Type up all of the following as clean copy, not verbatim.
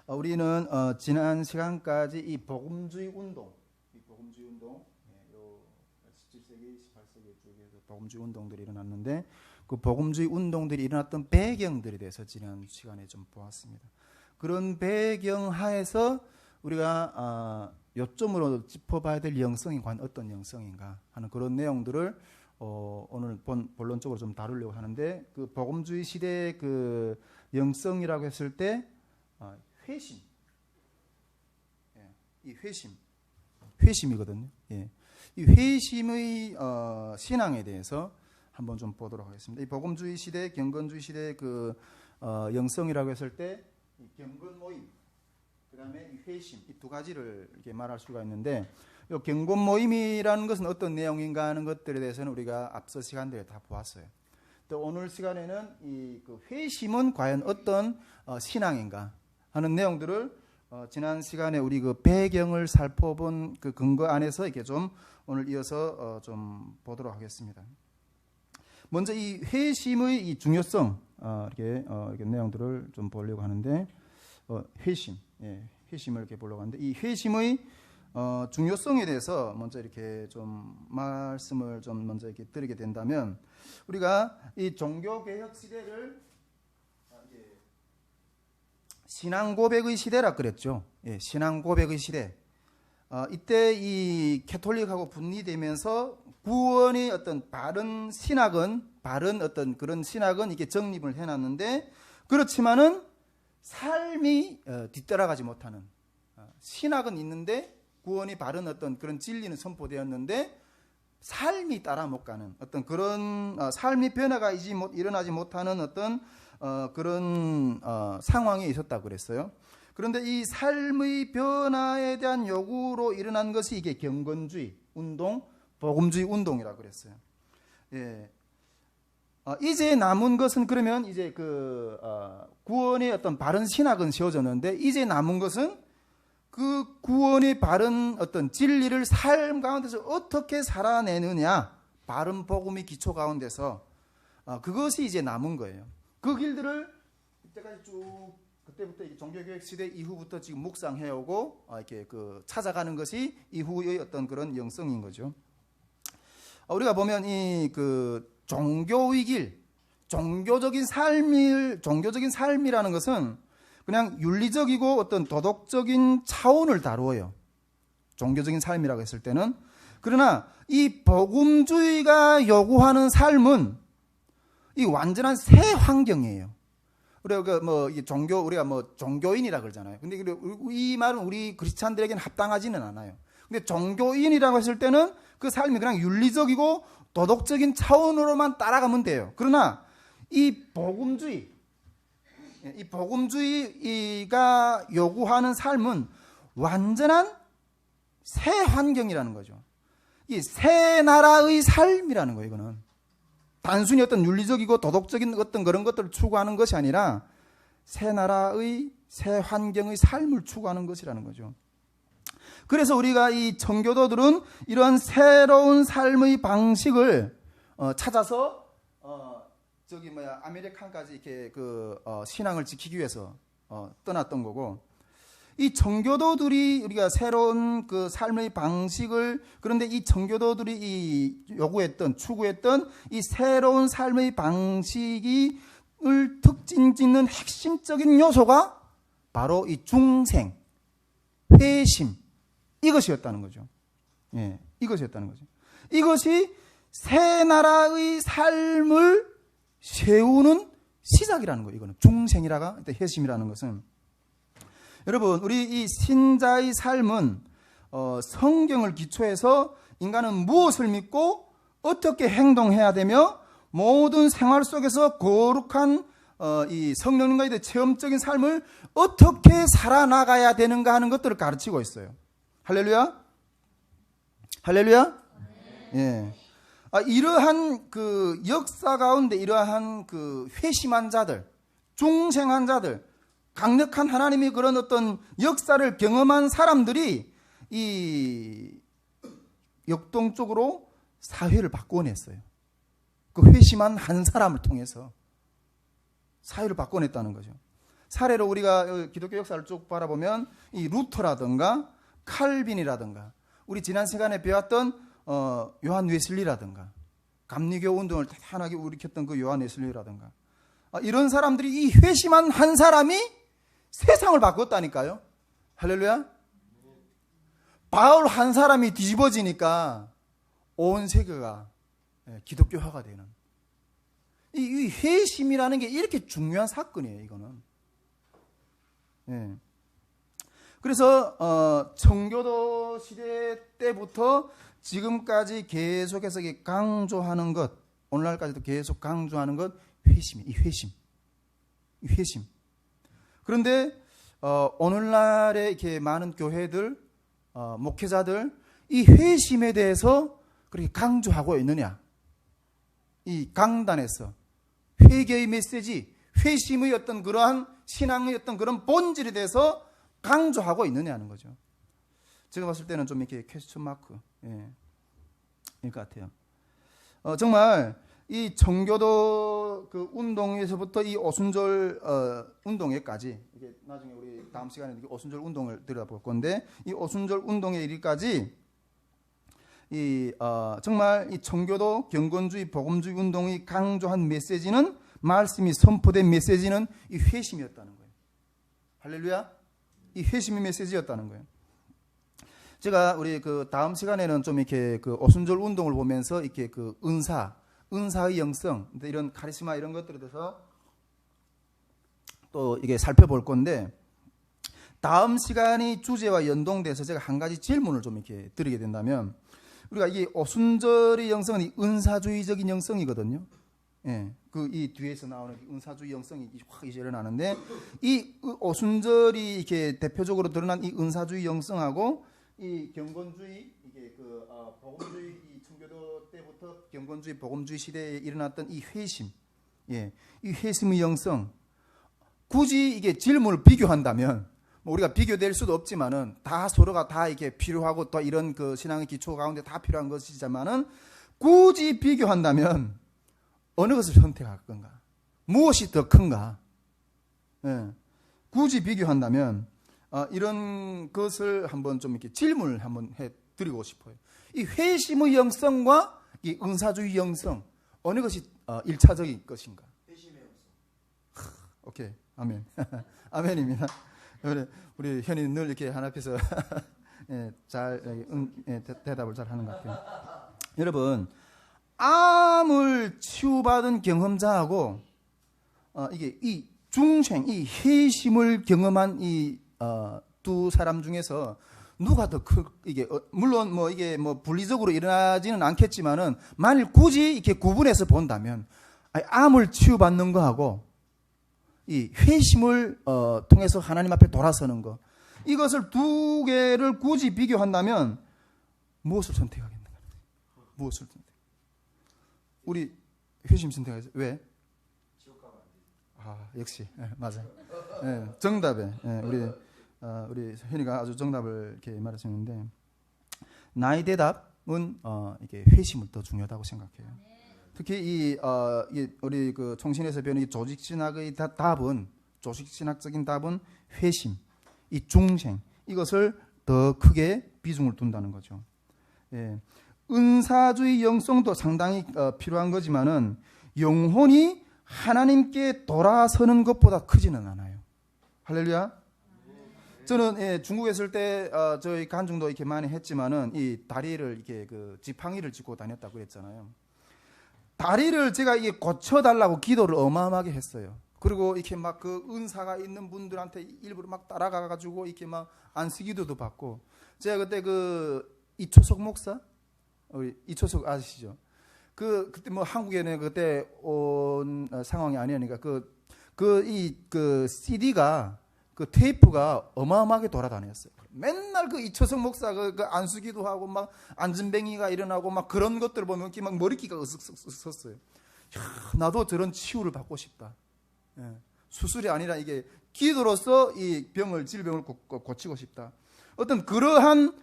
우리는 지난 시간까지 이 복음주의 운동, 요 17세기, 18세기 쪽에서 복음주의 운동들이 일어났는데 그 복음주의 운동들이 일어났던 배경들에 대해서 지난 시간에 좀 보았습니다. 그런 배경 하에서 우리가 요점으로 짚어봐야 될 영성이 과연 어떤 영성인가 하는 그런 내용들을 오늘 본론적으로 좀 다루려고 하는데, 그 복음주의 시대의 그 영성이라고 했을 때 회심, 이 회심이거든요. 이 회심의 신앙에 대해서 한번 좀 보도록 하겠습니다. 이 복음주의 시대, 경건주의 시대의 그 영성이라고 했을 때 이 경건 모임, 그다음에 이 회심, 이 두 가지를 이렇게 말할 수가 있는데, 이 경건 모임이라는 것은 어떤 내용인가 하는 것들에 대해서는 우리가 앞서 시간들에 다 보았어요. 또 오늘 시간에는 이 그 회심은 과연 어떤 신앙인가 하는 내용들을 지난 시간에 우리 그 배경을 살펴본 그 근거 안에서 이렇게 좀 오늘 이어서 좀 보도록 하겠습니다. 먼저 이 회심의 이 중요성, 이렇게 내용들을 좀 보려고 하는데, 회심을 이렇게 보려고 하는데, 이 회심의 중요성에 대해서 먼저 이렇게 좀 말씀을 좀 먼저 이렇게 드리게 된다면, 우리가 이 종교개혁 시대를 신앙고백의 시대라 그랬죠. 신앙고백의 시대. 이때 이 캐톨릭하고 분리되면서 구원의 어떤 바른 어떤 그런 신학은 이게 정립을 해놨는데, 그렇지만은 삶이 뒤따라가지 못하는, 신학은 있는데 구원이 바른 어떤 그런 진리는 선포되었는데 삶이 따라 못 가는 어떤 그런 삶의 변화가 일어나지 못하는 어떤 그런 상황에 있었다고 그랬어요. 그런데 이 삶의 변화에 대한 요구로 일어난 것이 이게 경건주의 운동, 복음주의 운동이라고 그랬어요. 이제 남은 것은, 그러면 이제 그 구원의 어떤 바른 신학은 세워졌는데, 이제 남은 것은 그 구원의 바른 어떤 진리를 삶 가운데서 어떻게 살아내느냐, 바른 복음의 기초 가운데서 그것이 이제 남은 거예요. 그 길들을 이때까지 쭉, 그때부터 종교개혁 시대 이후부터 지금 묵상해오고 이렇게 그 찾아가는 것이 이후의 어떤 그런 영성인 거죠. 우리가 보면 이 그 종교의 길, 종교적인 삶이라는 것은 그냥 윤리적이고 어떤 도덕적인 차원을 다루어요. 종교적인 삶이라고 했을 때는. 그러나 이 복음주의가 요구하는 삶은 이 완전한 새 환경이에요. 우리가 우리가 종교인이라 그러잖아요. 근데 이 말은 우리 크리스찬들에게는 합당하지는 않아요. 근데 종교인이라고 했을 때는 그 삶이 그냥 윤리적이고 도덕적인 차원으로만 따라가면 돼요. 그러나 이 복음주의가 요구하는 삶은 완전한 새 환경이라는 거죠. 이 새 나라의 삶이라는 거예요. 이거는 단순히 어떤 윤리적이고 도덕적인 어떤 그런 것들을 추구하는 것이 아니라 새 나라의 새 환경의 삶을 추구하는 것이라는 거죠. 그래서 우리가 이 청교도들은 이러한 새로운 삶의 방식을 찾아서 아메리칸까지 이렇게 신앙을 지키기 위해서 떠났던 거고, 이 청교도들이 우리가 새로운 그 삶의 방식을, 그런데 이 청교도들이 추구했던 이 새로운 삶의 방식을 특징 짓는 핵심적인 요소가 바로 이 중생, 회심, 이것이었다는 거죠. 이것이었다는 거죠. 이것이 새 나라의 삶을 세우는 시작이라는 거예요. 이거는 중생이라가 회심이라는 것은, 여러분, 우리 이 신자의 삶은 성경을 기초해서 인간은 무엇을 믿고 어떻게 행동해야 되며 모든 생활 속에서 거룩한 이 성령님과의 체험적인 삶을 어떻게 살아나가야 되는가 하는 것들을 가르치고 있어요. 할렐루야? 할렐루야? 예. 이러한 그 역사 가운데 이러한 그 회심한 자들, 중생한 자들, 강력한 하나님의 그런 어떤 역사를 경험한 사람들이 이 역동적으로 사회를 바꿔냈어요. 그 회심한 한 사람을 통해서 사회를 바꿔냈다는 거죠. 사례로 우리가 기독교 역사를 쭉 바라보면 이 루터라든가 칼빈이라든가 우리 지난 시간에 배웠던 요한 웨슬리라든가 감리교 운동을 대단하게 일으켰던 그 요한 웨슬리라든가 이런 사람들이 이 회심한 한 사람이 세상을 바꿨다니까요. 할렐루야. 바울 한 사람이 뒤집어지니까 온 세계가 기독교화가 되는 이 회심이라는 게 이렇게 중요한 사건이에요. 이거는. 그래서 청교도 시대 때부터 지금까지 계속해서 강조하는 것, 오늘날까지도 계속 강조하는 것, 회심이에요. 이 회심. 그런데 오늘날에 이렇게 많은 교회들, 목회자들 이 회심에 대해서 그렇게 강조하고 있느냐? 이 강단에서 회개의 메시지, 회심의 어떤 그러한 신앙의 어떤 그런 본질에 대해서 강조하고 있느냐는 거죠. 제가 봤을 때는 좀 이렇게 퀘스천 마크, 일 것 같아요. 정말 이 청교도 그 운동에서부터 이 오순절 운동회까지, 이게 나중에 우리 다음 시간에 오순절 운동을 들여다볼 건데, 이 오순절 운동회 이르기까지 정말 이 청교도 경건주의 복음주의 운동이 강조한 메시지는, 말씀이 선포된 메시지는 이 회심이었다는 거예요. 할렐루야. 이 회심의 메시지였다는 거예요. 제가 우리 그 다음 시간에는 좀 이렇게 그 오순절 운동을 보면서 이렇게 그 은사의 영성, 이런 카리스마 이런 것들에 대해서 또 이게 살펴볼 건데, 다음 시간이 주제와 연동돼서 제가 한 가지 질문을 좀 이렇게 드리게 된다면, 우리가 이게 오순절의 영성은 이 은사주의적인 영성이거든요. 그 이 뒤에서 나오는 은사주의 영성이 확 이제 일어나는데, 이 오순절이 이렇게 대표적으로 드러난 이 은사주의 영성하고 이 경건주의, 이게 그 복음주의, 이 청교도 때부터 경건주의 복음주의 시대에 일어났던 이 회심, 이 회심의 영성, 굳이 이게 질문을 비교한다면, 뭐 우리가 비교될 수도 없지만은 다 서로가 다 이렇게 필요하고 또 이런 그 신앙의 기초 가운데 다 필요한 것이지만은, 굳이 비교한다면 어느 것을 선택할 건가? 무엇이 더 큰가? 굳이 비교한다면 이런 것을 한번 좀 이렇게 질문을 한번 해 드리고 싶어요. 이 회심의 영성과 이 은사주의 영성, 어느 것이 1차적인 것인가? 회심의 영성. 오케이, 아멘. 아멘입니다. 우리 현이 늘 이렇게 하나님께서 잘 대답을 잘 하는 것 같아요. 여러분, 암을 치유받은 경험자하고 이게 이 중생, 이 회심을 경험한 이 두 사람 중에서 누가 더 이게 물론 뭐 이게 뭐 분리적으로 일어나지는 않겠지만은, 만일 굳이 이렇게 구분해서 본다면 암을 치유받는 거하고 이 회심을 통해서 하나님 앞에 돌아서는 거, 이것을 두 개를 굳이 비교한다면 무엇을 선택하겠는가? 무엇을 선택? 우리 회심 선택하세요. 왜? 지옥 가면 안 되지. 역시 맞아요. 정답에 우리 현이가 아주 정답을 이렇게 말했었는데, 나의 대답은 이게 회심을 더 중요하다고 생각해요. 특히 우리 그 총신에서 배우는 이 조직신학의 답은, 조직신학적인 답은 회심, 이 중생, 이것을 더 크게 비중을 둔다는 거죠. 은사주의 영성도 상당히 필요한 거지만은 영혼이 하나님께 돌아서는 것보다 크지는 않아요. 할렐루야. 저는 중국에 있을 때 저희 간증도 이렇게 많이 했지만은 이 다리를 이렇게 그 지팡이를 짚고 다녔다고 그랬잖아요. 다리를 제가 이게 고쳐달라고 기도를 어마어마하게 했어요. 그리고 이렇게 막 그 은사가 있는 분들한테 일부러 막 따라가가지고 이렇게 막 안수기도도 받고, 제가 그때 그 이초석 목사, 우리 이초석 아시죠? 그때 뭐 한국에는 그때 온 상황이 아니니까 그 CD가 그 테이프가 어마어마하게 돌아다녔어요. 맨날 그 이초석 목사 그 안수기도 하고 막 안전뱅이가 일어나고 막 그런 것들을 보면 이렇게 막 머리끼가 으쓱쓱 섰어요. 나도 저런 치유를 받고 싶다. 수술이 아니라 이게 기도로서 이 질병을 고치고 싶다. 어떤 그러한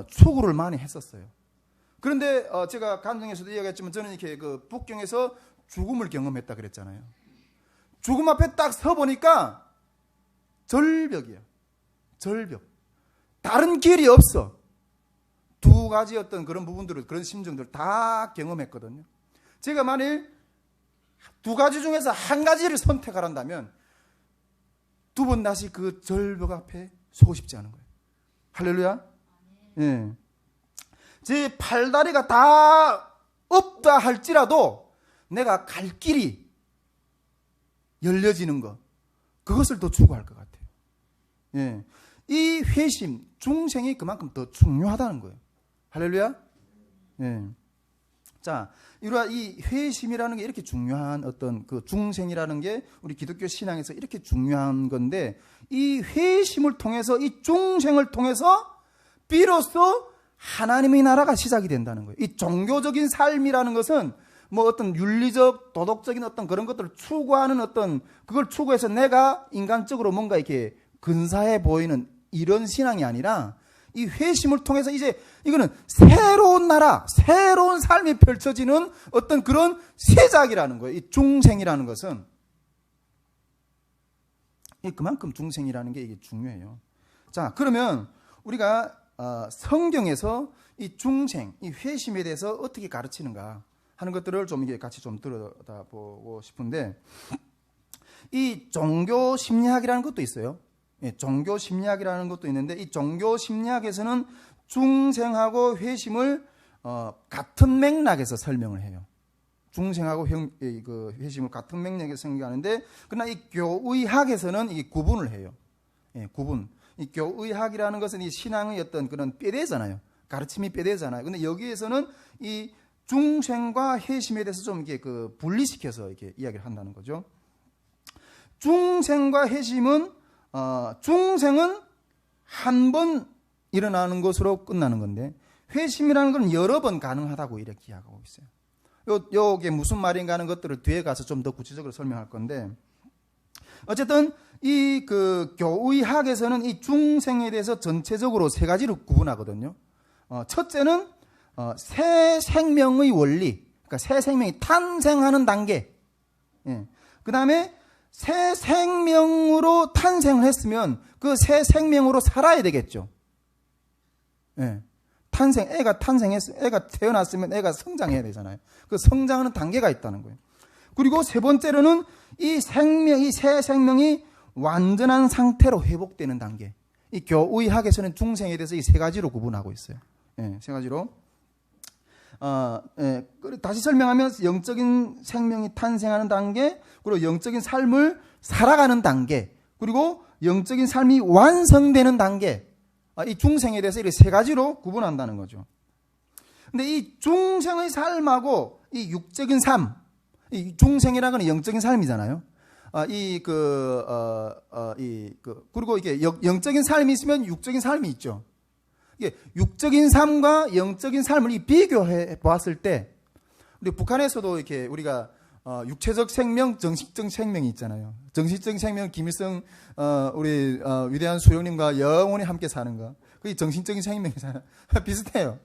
추구를 많이 했었어요. 그런데 제가 간증에서도 이야기했지만, 저는 이렇게 그 북경에서 죽음을 경험했다 그랬잖아요. 죽음 앞에 딱 서 보니까 절벽이에요. 절벽. 다른 길이 없어. 두 가지 어떤 그런 부분들을, 그런 심정들을 다 경험했거든요. 제가 만일 두 가지 중에서 한 가지를 선택하란다면 두 번 다시 그 절벽 앞에 서고 싶지 않은 거예요. 할렐루야. 예. 제 팔다리가 다 없다 할지라도 내가 갈 길이 열려지는 것, 그것을 더 추구할 것 같아요. 예. 이 회심, 중생이 그만큼 더 중요하다는 거예요. 할렐루야. 예. 자, 이 회심이라는 게 이렇게 중요한 어떤 그 중생이라는 게 우리 기독교 신앙에서 이렇게 중요한 건데, 이 회심을 통해서, 이 중생을 통해서 비로소 하나님의 나라가 시작이 된다는 거예요. 이 종교적인 삶이라는 것은 뭐 어떤 윤리적, 도덕적인 어떤 그런 것들을 추구하는 어떤, 그걸 추구해서 내가 인간적으로 뭔가 이렇게 근사해 보이는 이런 신앙이 아니라, 이 회심을 통해서 이제 이거는 새로운 나라, 새로운 삶이 펼쳐지는 어떤 그런 시작이라는 거예요. 이 중생이라는 것은. 그만큼 중생이라는 게 이게 중요해요. 자, 그러면 우리가 성경에서 이 중생, 이 회심에 대해서 어떻게 가르치는가 하는 것들을 좀 이게 같이 좀 들여다보고 싶은데, 이 종교 심리학이라는 것도 있어요. 예, 종교 심리학이라는 것도 있는데, 이 종교 심리학에서는 중생하고 회심을 같은 맥락에서 설명을 해요. 중생하고 그 회심을 같은 맥락에서 설명하는데, 그러나 이 교의학에서는 이 구분을 해요. 예, 구분. 이 교의학이라는 것은 이 신앙의 어떤 그런 뼈대잖아요. 가르침이 뼈대잖아요. 근데 여기에서는 이 중생과 회심에 대해서 좀 이렇게 그 분리시켜서 이렇게 이야기를 한다는 거죠. 중생과 회심은 중생은 한 번 일어나는 것으로 끝나는 건데, 회심이라는 건 여러 번 가능하다고 이렇게 이야기하고 있어요. 요게 무슨 말인가 하는 것들을 뒤에 가서 좀 더 구체적으로 설명할 건데, 어쨌든 이 그 교의학에서는 이 중생에 대해서 전체적으로 세 가지로 구분하거든요. 첫째는 새 생명의 원리, 그러니까 새 생명이 탄생하는 단계. 예. 그 다음에 새 생명으로 탄생을 했으면 그 새 생명으로 살아야 되겠죠. 예. 애가 태어났으면 애가 성장해야 되잖아요. 그 성장하는 단계가 있다는 거예요. 그리고 세 번째로는 이 새 생명이 완전한 상태로 회복되는 단계. 이 교의학에서는 중생에 대해서 이 세 가지로 구분하고 있어요. 예, 세 가지로. 다시 설명하면 영적인 생명이 탄생하는 단계, 그리고 영적인 삶을 살아가는 단계, 그리고 영적인 삶이 완성되는 단계. 이 중생에 대해서 이렇게 세 가지로 구분한다는 거죠. 근데 이 중생의 삶하고 이 육적인 삶, 이 중생이라는 건 영적인 삶이잖아요. 그리고 이게 영적인 삶이 있으면 육적인 삶이 있죠. 이게 육적인 삶과 영적인 삶을 비교해 보았을 때, 우리 북한에서도 이렇게 우리가 육체적 생명, 정신적 생명이 있잖아요. 정신적 생명, 김일성 우리 위대한 수령님과 영원히 함께 사는 거, 그게 정신적인 생명이잖아요. 비슷해요.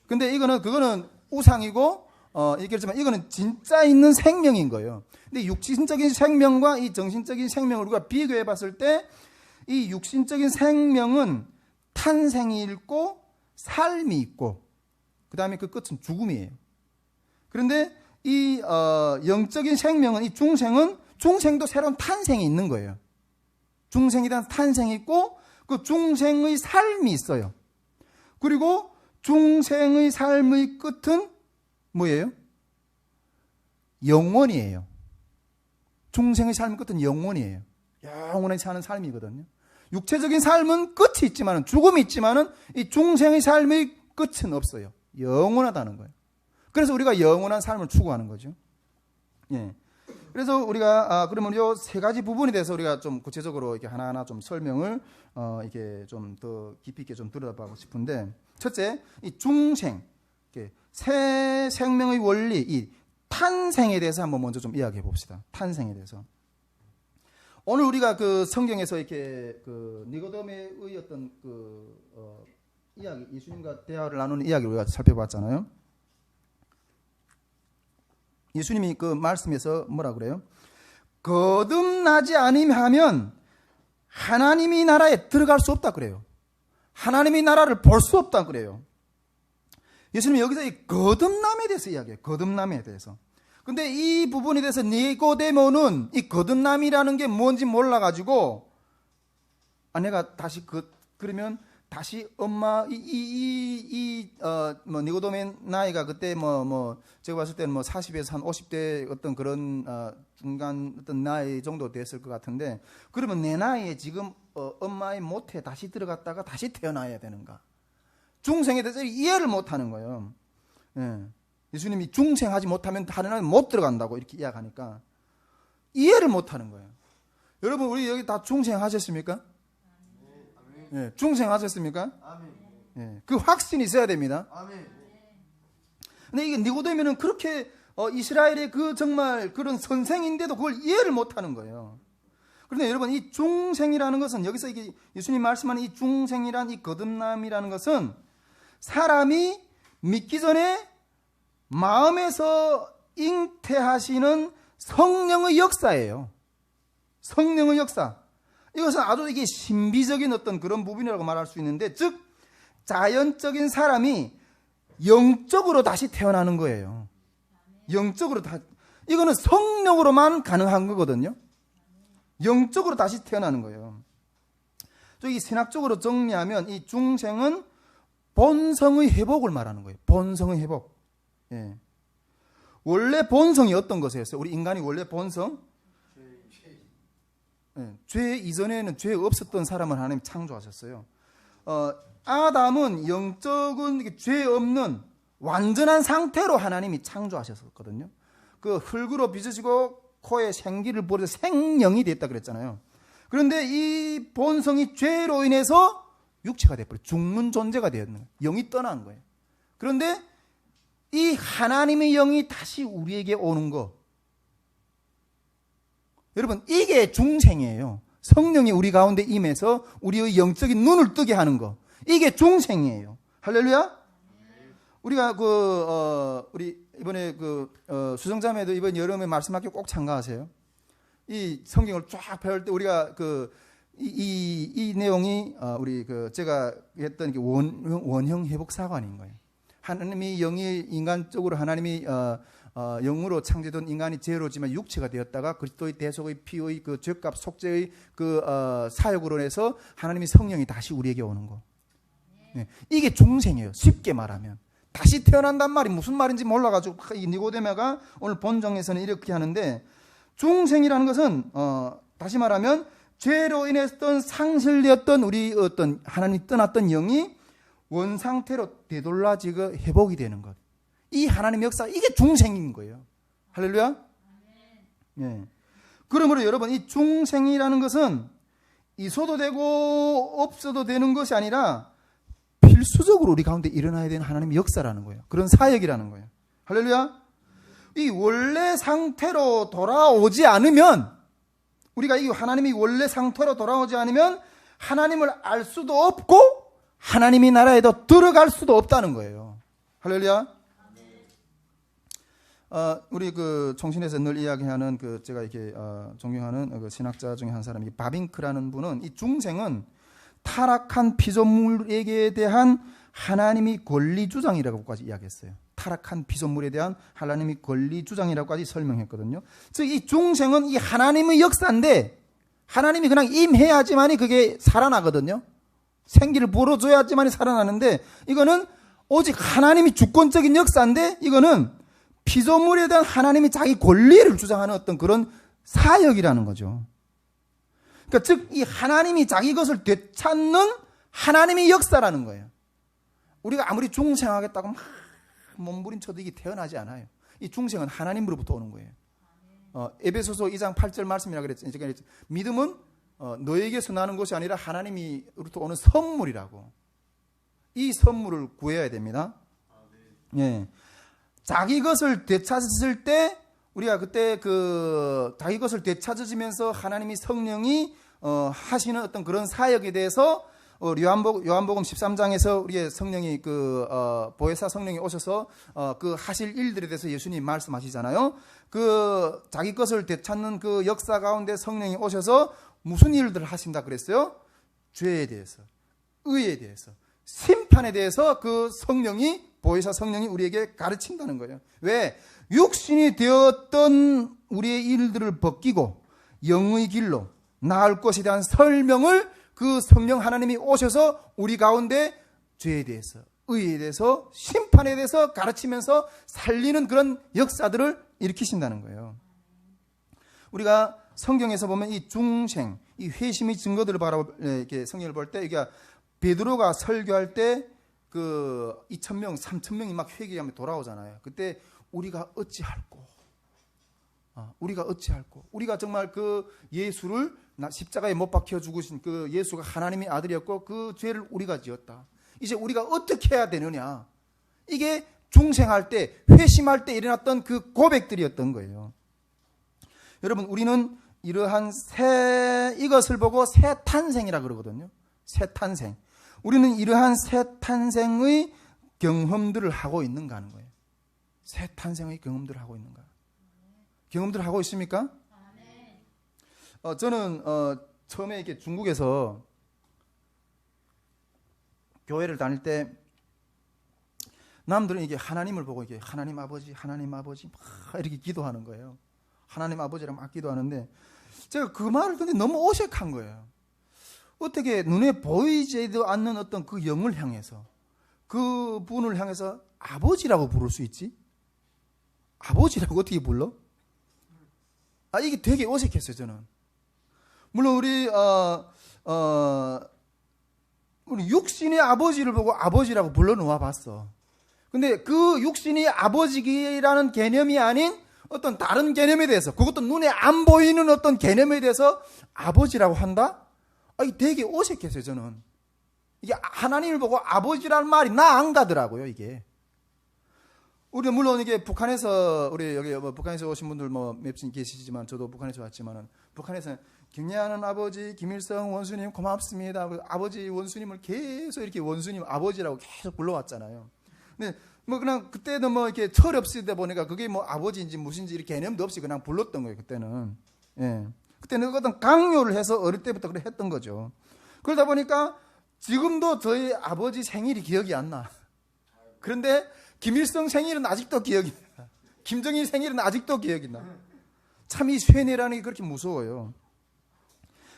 근데 그거는 우상이고, 얘기했지만 이거는 진짜 있는 생명인 거예요. 근데 육신적인 생명과 이 정신적인 생명을 우리가 비교해 봤을 때, 이 육신적인 생명은 탄생이 있고 삶이 있고, 그 다음에 그 끝은 죽음이에요. 그런데 이 영적인 생명은, 이 중생도 새로운 탄생이 있는 거예요. 중생에 대한 탄생이 있고, 그 중생의 삶이 있어요. 그리고 중생의 삶의 끝은 뭐예요? 영원이에요. 중생의 삶의 끝은 영원이에요. 영원히 사는 삶이거든요. 육체적인 삶은 끝이 있지만은, 죽음이 있지만은, 이 중생의 삶의 끝은 없어요. 영원하다는 거예요. 그래서 우리가 영원한 삶을 추구하는 거죠. 예. 그래서 우리가 그러면 요 세 가지 부분에 대해서 우리가 좀 구체적으로 이렇게 하나하나 좀 설명을 이렇게 좀 더 깊이 있게 좀 들여다보고 싶은데, 첫째, 이 중생, 새 생명의 원리, 이 탄생에 대해서 한번 먼저 좀 이야기해 봅시다. 탄생에 대해서. 오늘 우리가 그 성경에서 이렇게 그 니고데모의 어떤 이야기, 예수님과 대화를 나누는 이야기를 우리가 살펴봤잖아요. 예수님이 그 말씀에서 뭐라 그래요? 거듭나지 아니하면 하나님이 나라에 들어갈 수 없다 그래요. 하나님의 나라를 볼 수 없다 그래요. 예수님은 여기서 이 거듭남에 대해서 이야기해요. 거듭남에 대해서. 근데 이 부분에 대해서 니고데모는 이 거듭남이라는 게 뭔지 몰라가지고, 내가 다시 그러면 다시 엄마, 니고데모의 나이가 그때 제가 봤을 때는 40에서 한 50대 어떤 그런, 중간 어떤 나이 정도 됐을 것 같은데, 그러면 내 나이에 지금, 엄마의 모태에 다시 들어갔다가 다시 태어나야 되는가? 중생에 대해서 이해를 못 하는 거예요. 예. 예수님이 중생하지 못하면 다른 나라에 못 들어간다고 이렇게 이야기하니까 이해를 못 하는 거예요. 여러분, 우리 여기 다 중생하셨습니까? 예. 중생하셨습니까? 예. 그 확신이 있어야 됩니다. 근데 이게 니고데모는 그렇게 이스라엘의 그 정말 그런 선생인데도 그걸 이해를 못 하는 거예요. 그런데 여러분, 이 중생이라는 것은, 여기서 이게 예수님 말씀하는 이 중생이란 이 거듭남이라는 것은 사람이 믿기 전에 마음에서 잉태하시는 성령의 역사예요. 성령의 역사. 이것은 아주 이게 신비적인 어떤 그런 부분이라고 말할 수 있는데, 즉 자연적인 사람이 영적으로 다시 태어나는 거예요. 영적으로 이거는 성령으로만 가능한 거거든요. 영적으로 다시 태어나는 거예요. 저기 신학적으로 정리하면 이 중생은 본성의 회복을 말하는 거예요. 본성의 회복. 예. 원래 본성이 어떤 것이었어요? 우리 인간이 원래 본성? 예. 죄 이전에는 죄 없었던 사람을 하나님 창조하셨어요. 아담은 영적은 죄 없는 완전한 상태로 하나님이 창조하셨거든요. 그 흙으로 빚으시고 코에 생기를 부어서 생명이 됐다 그랬잖아요. 그런데 이 본성이 죄로 인해서 육체가 돼버려 죽는 존재가 되었는 거예요. 영이 떠난 거예요. 그런데 이 하나님의 영이 다시 우리에게 오는 거, 여러분, 이게 중생이에요. 성령이 우리 가운데 임해서 우리의 영적인 눈을 뜨게 하는 거, 이게 중생이에요. 할렐루야. 우리가 우리 이번에 수정자매도 이번 여름에 말씀학교 꼭 참가하세요. 이 성경을 쫙 배울 때 우리가 이 내용이 우리 제가 했던 원형 회복 사관인 거예요. 하나님이 영이 인간적으로 하나님이 영으로 창조된 인간이 죄로지만 육체가 되었다가 그리스도의 대속의 피의 그 죄값 속죄의 사역으로 해서 하나님의 성령이 다시 우리에게 오는 거. 네. 이게 중생이에요. 쉽게 말하면. 다시 태어난단 말이 무슨 말인지 몰라가지고 이 니고데모가 오늘 본정에서는 이렇게 하는데, 중생이라는 것은 다시 말하면 죄로 인했던 상실되었던 우리 어떤 하나님이 떠났던 영이 원상태로 되돌라지고 회복이 되는 것. 이 하나님의 역사, 이게 중생인 거예요. 할렐루야. 예. 그러므로 여러분, 이 중생이라는 것은 있어도 되고 없어도 되는 것이 아니라 필수적으로 우리 가운데 일어나야 되는 하나님의 역사라는 거예요. 그런 사역이라는 거예요. 할렐루야. 이 원래 상태로 돌아오지 않으면, 우리가 이 하나님이 원래 상태로 돌아오지 않으면 하나님을 알 수도 없고 하나님의 나라에도 들어갈 수도 없다는 거예요. 할렐루야. 우리 총신에서 늘 이야기하는 제가 이렇게 존경하는 신학자 중에 한 사람이 바빙크라는 분은, 이 중생은 타락한 피조물에게 대한 하나님이 권리 주장이라고까지 이야기했어요. 타락한 피조물에 대한 하나님이 권리 주장이라고까지 설명했거든요. 즉 이 중생은 이 하나님의 역사인데, 하나님이 그냥 임해야지만이 그게 살아나거든요. 생기를 불어줘야지만이 살아나는데, 이거는 오직 하나님이 주권적인 역사인데, 이거는 피조물에 대한 하나님이 자기 권리를 주장하는 어떤 그런 사역이라는 거죠. 그러니까 즉 이 하나님이 자기 것을 되찾는 하나님의 역사라는 거예요. 우리가 아무리 중생하겠다고 막 몸부림쳐도 이게 태어나지 않아요. 이 중생은 하나님으로부터 오는 거예요. 에베소서 2장 8절 말씀이라고 그랬죠. 믿음은 너에게서 나는 것이 아니라 하나님으로부터 오는 선물이라고. 이 선물을 구해야 됩니다. 예. 자기 것을 되찾았을 때, 우리가 그때 자기 것을 되찾으시면서 하나님이 성령이 하시는 어떤 그런 사역에 대해서 요한복음 13장에서 우리의 성령이 보혜사 성령이 오셔서 하실 일들에 대해서 예수님이 말씀하시잖아요. 자기 것을 되찾는 그 역사 가운데 성령이 오셔서 무슨 일들을 하신다 그랬어요? 죄에 대해서, 의에 대해서, 심판에 대해서 그 성령이, 보혜사 성령이 우리에게 가르친다는 거예요. 왜? 육신이 되었던 우리의 일들을 벗기고 영의 길로 나을 것에 대한 설명을 그 성령 하나님이 오셔서 우리 가운데 죄에 대해서, 의에 대해서, 심판에 대해서 가르치면서 살리는 그런 역사들을 일으키신다는 거예요. 우리가 성경에서 보면 이 중생, 이 회심의 증거들을 이렇게 성경을 볼 때, 이게 베드로가 설교할 때 그 2,000명, 3,000명이 막 회개하며 돌아오잖아요. 그때 우리가 어찌할꼬, 우리가 정말 그 예수를 십자가에 못 박혀 죽으신 그 예수가 하나님의 아들이었고 그 죄를 우리가 지었다. 이제 우리가 어떻게 해야 되느냐. 이게 중생할 때, 회심할 때 일어났던 그 고백들이었던 거예요. 여러분, 우리는 이러한 이것을 보고 새 탄생이라 그러거든요. 새 탄생. 우리는 이러한 새 탄생의 경험들을 하고 있는가 하는 거예요. 새 탄생의 경험들을 하고 있는가. 경험들을 하고 있습니까? 저는 처음에 이렇게 중국에서 교회를 다닐 때 남들은 이게 하나님을 보고 이게 하나님 아버지 막 이렇게 기도하는 거예요. 하나님 아버지랑 막 기도하는데 제가 그 말을 근데 너무 어색한 거예요. 어떻게 눈에 보이지도 않는 어떤 그 영을 향해서, 그 분을 향해서 아버지라고 부를 수 있지? 아버지라고 어떻게 불러? 이게 되게 어색했어요, 저는. 물론 우리 육신의 아버지를 보고 아버지라고 불러놓아 봤어. 근데 그 육신이 아버지라는 개념이 아닌 어떤 다른 개념에 대해서, 그것도 눈에 안 보이는 어떤 개념에 대해서 아버지라고 한다? 이게 되게 어색했어요, 저는. 이게 하나님을 보고 아버지라는 말이 나 안 가더라고요, 이게. 우리 물론 이게 북한에서, 우리 여기 북한에서 오신 분들 몇 분 계시지만, 저도 북한에서 왔지만은, 북한에서는 경례하는 아버지 김일성 원수님 고맙습니다. 아버지 원수님을 계속 이렇게 원수님 아버지라고 계속 불러왔잖아요. 근데 그냥 그때는 이렇게 철 없이다 보니까 그게 아버지인지 무슨지 이렇게 개념도 없이 그냥 불렀던 거예요, 그때는. 예. 그때는 어떤 강요를 해서 어릴 때부터 그래 했던 거죠. 그러다 보니까 지금도 저희 아버지 생일이 기억이 안 나. 그런데 김일성 생일은 아직도 기억이 나. 김정일 생일은 아직도 기억이 나. 참 이 쇠뇌라는 게 그렇게 무서워요.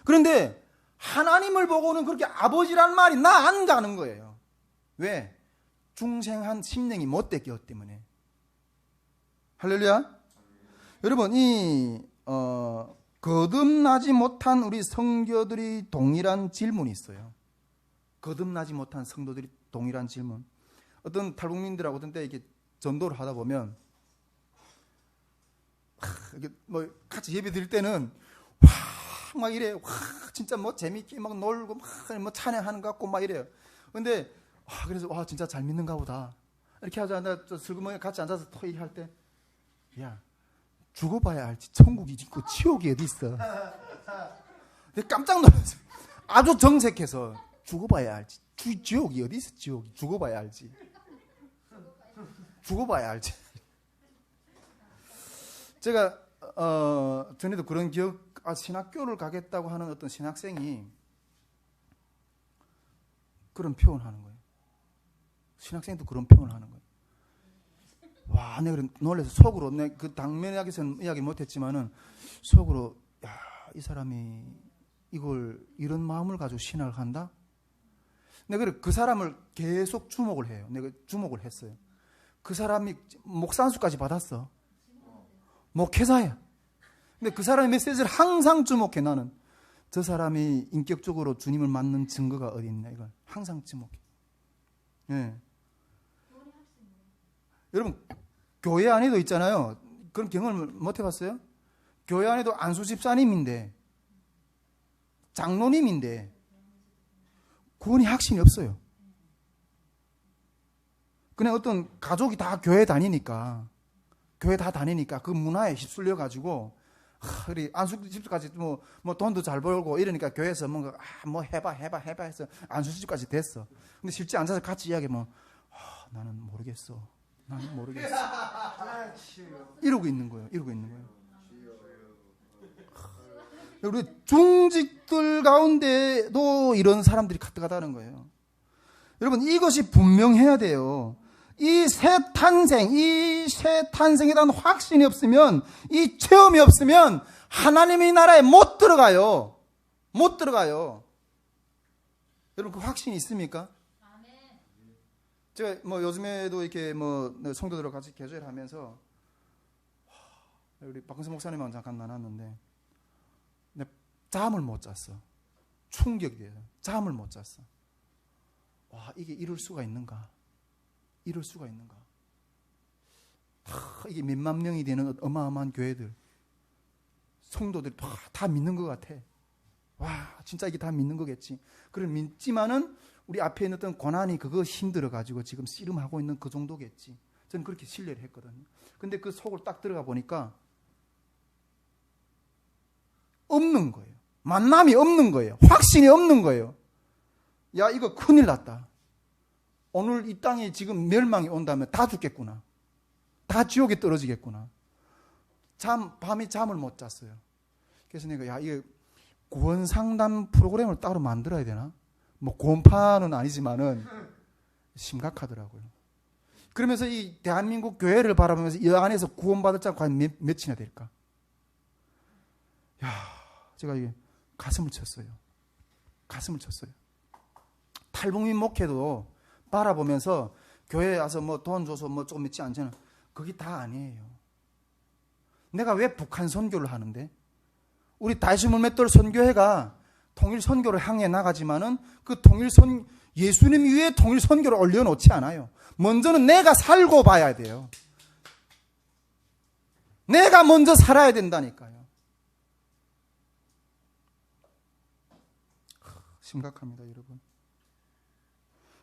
그런데 하나님을 보고는 그렇게 아버지라는 말이 나 안 가는 거예요. 왜? 중생한 심령이 못됐기 때문에. 할렐루야. 여러분, 거듭나지 못한 우리 성도들이 동일한 질문이 있어요. 거듭나지 못한 성도들이 동일한 질문. 어떤 탈북민들하고 어떤 때 이렇게 전도를 하다 보면 같이 예배 드릴 때는 막 이래. 진짜 재밌게 막 놀고 막 찬양하는 것 같고 막 이래요. 근데 그래서 진짜 잘 믿는가 보다. 이렇게 하자. 나 슬그머니 같이 앉아서 토의할 때, 야, 죽어봐야 알지. 천국이 있고 지옥이 어디 있어. 내가 깜짝 놀랐어요. 아주 정색해서 죽어봐야 알지. 지옥이 어디 있어. 지옥이 죽어봐야 알지. 죽어봐야 알지. 제가 전에도 그런 기억, 신학교를 가겠다고 하는 어떤 신학생이 그런 표현하는 거예요. 신학생도 그런 표현을 하는 거예요. 와, 내가 놀라서 속으로, 내가 그 당면에서는 이야기 못했지만은 속으로, 야, 이 사람이 이런 마음을 가지고 신학을 한다? 내가 그 사람을 계속 주목을 해요. 내가 주목을 했어요. 그 사람이 목산수까지 받았어. 목회자야. 근데 그 사람의 메시지를 항상 주목해. 나는 저 사람이 인격적으로 주님을 만난 증거가 어디 있나, 이걸 항상 주목해. 예. 여러분, 교회 안에도 있잖아요. 그런 경험을 못 해봤어요? 교회 안에도 안수 집사님인데, 장로님인데 구원이 확신이 없어요. 그냥 어떤 가족이 다 교회 다니니까 그 문화에 휩쓸려 가지고 우리 안수집까지 뭐 돈도 잘 벌고 이러니까 교회에서 뭔가 해봐 해서 안수집까지 됐어. 근데 실제 앉아서 같이 이야기하면 나는 모르겠어. 이러고 있는 거예요. 우리 중직들 가운데도 이런 사람들이 가득하다는 거예요. 여러분, 이것이 분명해야 돼요. 이 새 탄생에 대한 확신이 없으면, 이 체험이 없으면 하나님의 나라에 못 들어가요. 못 들어가요. 여러분, 그 확신이 있습니까? 제가 뭐 요즘에도 이렇게 뭐 성도들과 같이 교제를 하면서 우리 박근성 목사님하고 잠깐 나눴는데 잠을 못 잤어. 충격이 돼요. 잠을 못 잤어. 와, 이게 이럴 수가 있는가? 이럴 수가 있는가? 이게 몇만 명이 되는 어마어마한 교회들, 성도들이 다 믿는 것 같아. 와, 진짜 이게 다 믿는 거겠지. 그걸 믿지만은 우리 앞에 있는 어떤 고난이 그거 힘들어가지고 지금 씨름하고 있는 그 정도겠지. 저는 그렇게 신뢰를 했거든요. 근데 그 속을 딱 들어가 보니까 없는 거예요. 만남이 없는 거예요. 확신이 없는 거예요. 야, 이거 큰일 났다. 오늘 이 땅에 지금 멸망이 온다면 다 죽겠구나. 다 지옥에 떨어지겠구나. 밤에 잠을 못 잤어요. 그래서 내가, 야, 이거 구원 상담 프로그램을 따로 만들어야 되나? 뭐 구원파는 아니지만은 심각하더라고요. 그러면서 이 대한민국 교회를 바라보면서 이 안에서 구원받을 자가 과연 몇이나 될까? 야, 제가 이게 가슴을 쳤어요. 가슴을 쳤어요. 탈북민 목회도 바라보면서 교회에 와서 뭐 돈 줘서 뭐 조금 믿지 않잖아. 그게 다 아니에요. 내가 왜 북한 선교를 하는데? 우리 다시물맷돌 선교회가 통일 선교를 향해 나가지만은 그 예수님 위에 통일 선교를 올려놓지 않아요. 먼저는 내가 살고 봐야 돼요. 내가 먼저 살아야 된다니까요. 심각합니다, 여러분.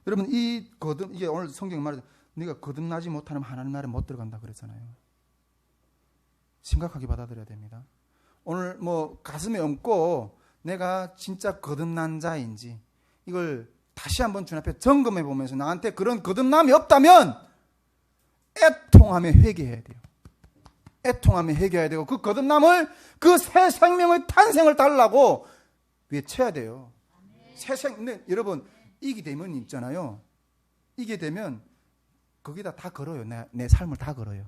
여러분, 이게 오늘 성경에 말해서 네가 거듭나지 못하면 하나님 나라에 못 들어간다 그랬잖아요. 심각하게 받아들여야 됩니다. 오늘 뭐 가슴에 얹고 내가 진짜 거듭난 자인지 이걸 다시 한번 주님 앞에 점검해 보면서 나한테 그런 거듭남이 없다면 애통하며 회개해야 돼요. 애통하며 회개해야 되고 그 거듭남을, 그 새 생명의 탄생을 달라고 외쳐야 돼요. 근데 여러분, 이게 되면 있잖아요. 이게 되면 거기다 다 걸어요. 내 삶을 다 걸어요.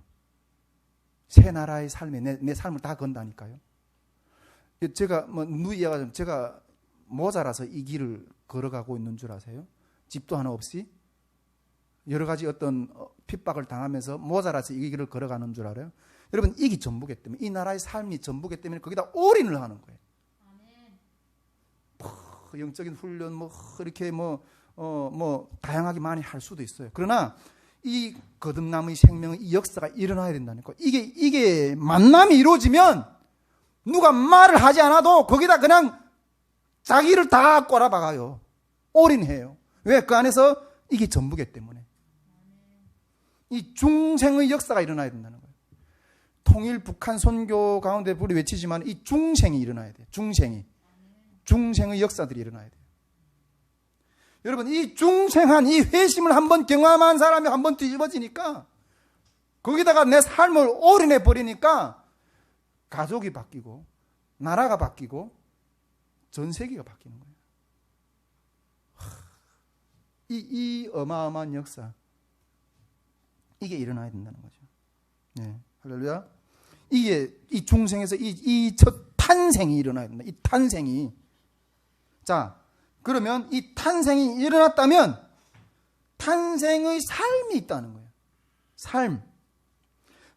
새 나라의 삶에 내 삶을 다 건다니까요. 제가 뭐 누이가 제가 모자라서 이 길을 걸어가고 있는 줄 아세요? 집도 하나 없이 여러 가지 어떤 핍박을 당하면서 모자라서 이 길을 걸어가는 줄 알아요? 여러분, 이게 전부기 때문에, 이 나라의 삶이 전부기 때문에 거기다 올인을 하는 거예요. 영적인 훈련 이렇게 다양하게 많이 할 수도 있어요. 그러나 이 거듭남의 생명의 이 역사가 일어나야 된다는 거. 이게 만남이 이루어지면 누가 말을 하지 않아도 거기다 그냥 자기를 다 꼬라박아요. 올인해요. 왜? 그 안에서 이게 전부기 때문에. 이 중생의 역사가 일어나야 된다는 거예요. 통일 북한 선교 가운데 우리 외치지만 이 중생이 일어나야 돼요. 중생의 역사들이 일어나야 돼요. 여러분, 이 중생한 이 회심을 한번 경험한 사람이 한번 뒤집어지니까 거기다가 내 삶을 올인해 버리니까 가족이 바뀌고 나라가 바뀌고 전 세계가 바뀌는 거예요. 이 어마어마한 역사, 이게 일어나야 된다는 거죠. 네, 할렐루야. 이게 이 중생에서 이 첫 탄생이 일어나야 된다. 이 탄생이. 자, 그러면 이 탄생이 일어났다면 탄생의 삶이 있다는 거예요. 삶.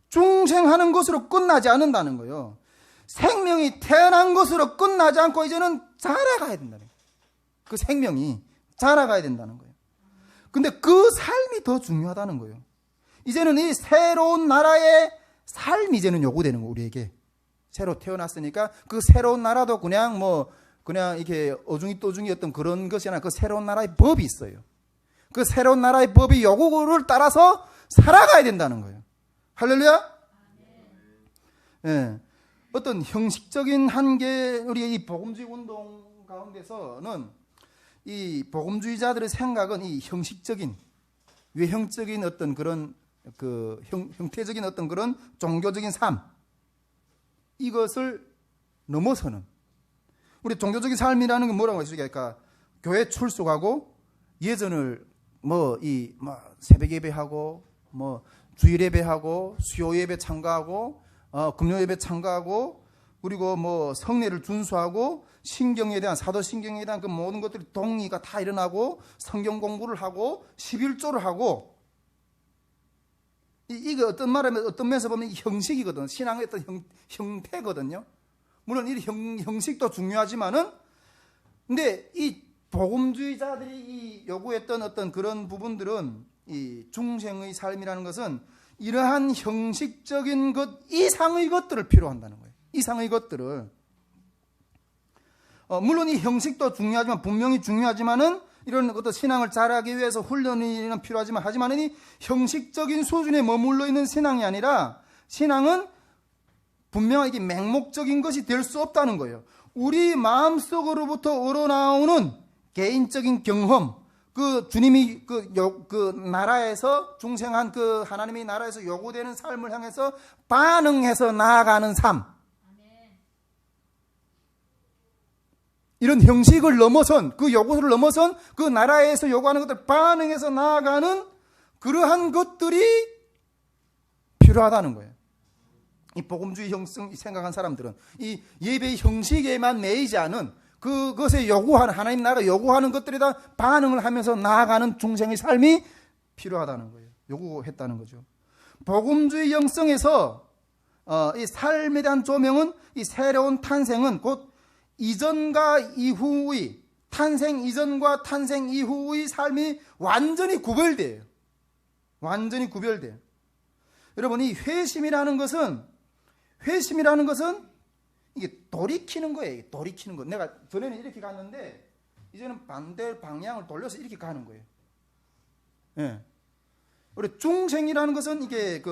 중생하는 것으로 끝나지 않는다는 거예요. 생명이 태어난 것으로 끝나지 않고 이제는 자라가야 된다는 거예요. 그 생명이 자라가야 된다는 거예요. 근데 그 삶이 더 중요하다는 거예요. 이제는 이 새로운 나라의 삶이 이제는 요구되는 거예요, 우리에게. 새로 태어났으니까 그 새로운 나라도 그냥 이렇게 어중이 또중이 어떤 그런 것이 아니라 그 새로운 나라의 법이 있어요. 그 새로운 나라의 법의 요구를 따라서 살아가야 된다는 거예요. 할렐루야? 네. 어떤 형식적인 한계, 우리 이 복음주의 운동 가운데서는 이 복음주의자들의 생각은 이 형식적인, 외형적인 어떤 그런 형태적인 어떤 그런 종교적인 삶, 이것을 넘어서는 우리 종교적인 삶이라는 게 뭐라고 했을까? 교회 출석하고 예전을 새벽 예배하고 주일 예배하고 수요 예배 참가하고 금요 예배 참가하고 그리고 성례를 준수하고 신경에 대한 사도 신경에 대한 그 모든 것들이 동의가 다 일어나고 성경 공부를 하고 11조를 하고 이게 어떤 말하면 어떤 면에서 보면 형식이거든. 신앙의 어떤 형태거든요. 물론 이 형식도 중요하지만은 근데 이 복음주의자들이 이 요구했던 어떤 그런 부분들은 이 중생의 삶이라는 것은 이러한 형식적인 것 이상의 것들을 필요한다는 거예요. 이상의 것들을 물론 이 형식도 중요하지만 분명히 중요하지만은 이런 어떤 신앙을 잘하기 위해서 훈련이 필요하지만 이 형식적인 수준에 머물러 있는 신앙이 아니라 신앙은 분명하게 맹목적인 것이 될 수 없다는 거예요. 우리 마음속으로부터 우러나오는 개인적인 경험, 그 주님이 그 나라에서 중생한 그 하나님의 나라에서 요구되는 삶을 향해서 반응해서 나아가는 삶. 이런 형식을 넘어선 그 요구를 넘어선 그 나라에서 요구하는 것들 반응해서 나아가는 그러한 것들이 필요하다는 거예요. 이 복음주의 형성 생각한 사람들은 이 예배의 형식에만 매이지 않은 그것에 요구하는 하나님 나라가 요구하는 것들에다 반응을 하면서 나아가는 중생의 삶이 필요하다는 거예요. 요구했다는 거죠. 복음주의 영성에서 이 삶에 대한 조명은 이 새로운 탄생은 곧 이전과 이후의 탄생 이전과 탄생 이후의 삶이 완전히 구별돼요. 완전히 구별돼요. 여러분 이 회심이라는 것은 이게 돌이키는 거예요. 돌이키는 거. 내가 전에는 이렇게 갔는데 이제는 반대 방향을 돌려서 이렇게 가는 거예요. 예. 우리 중생이라는 것은 이게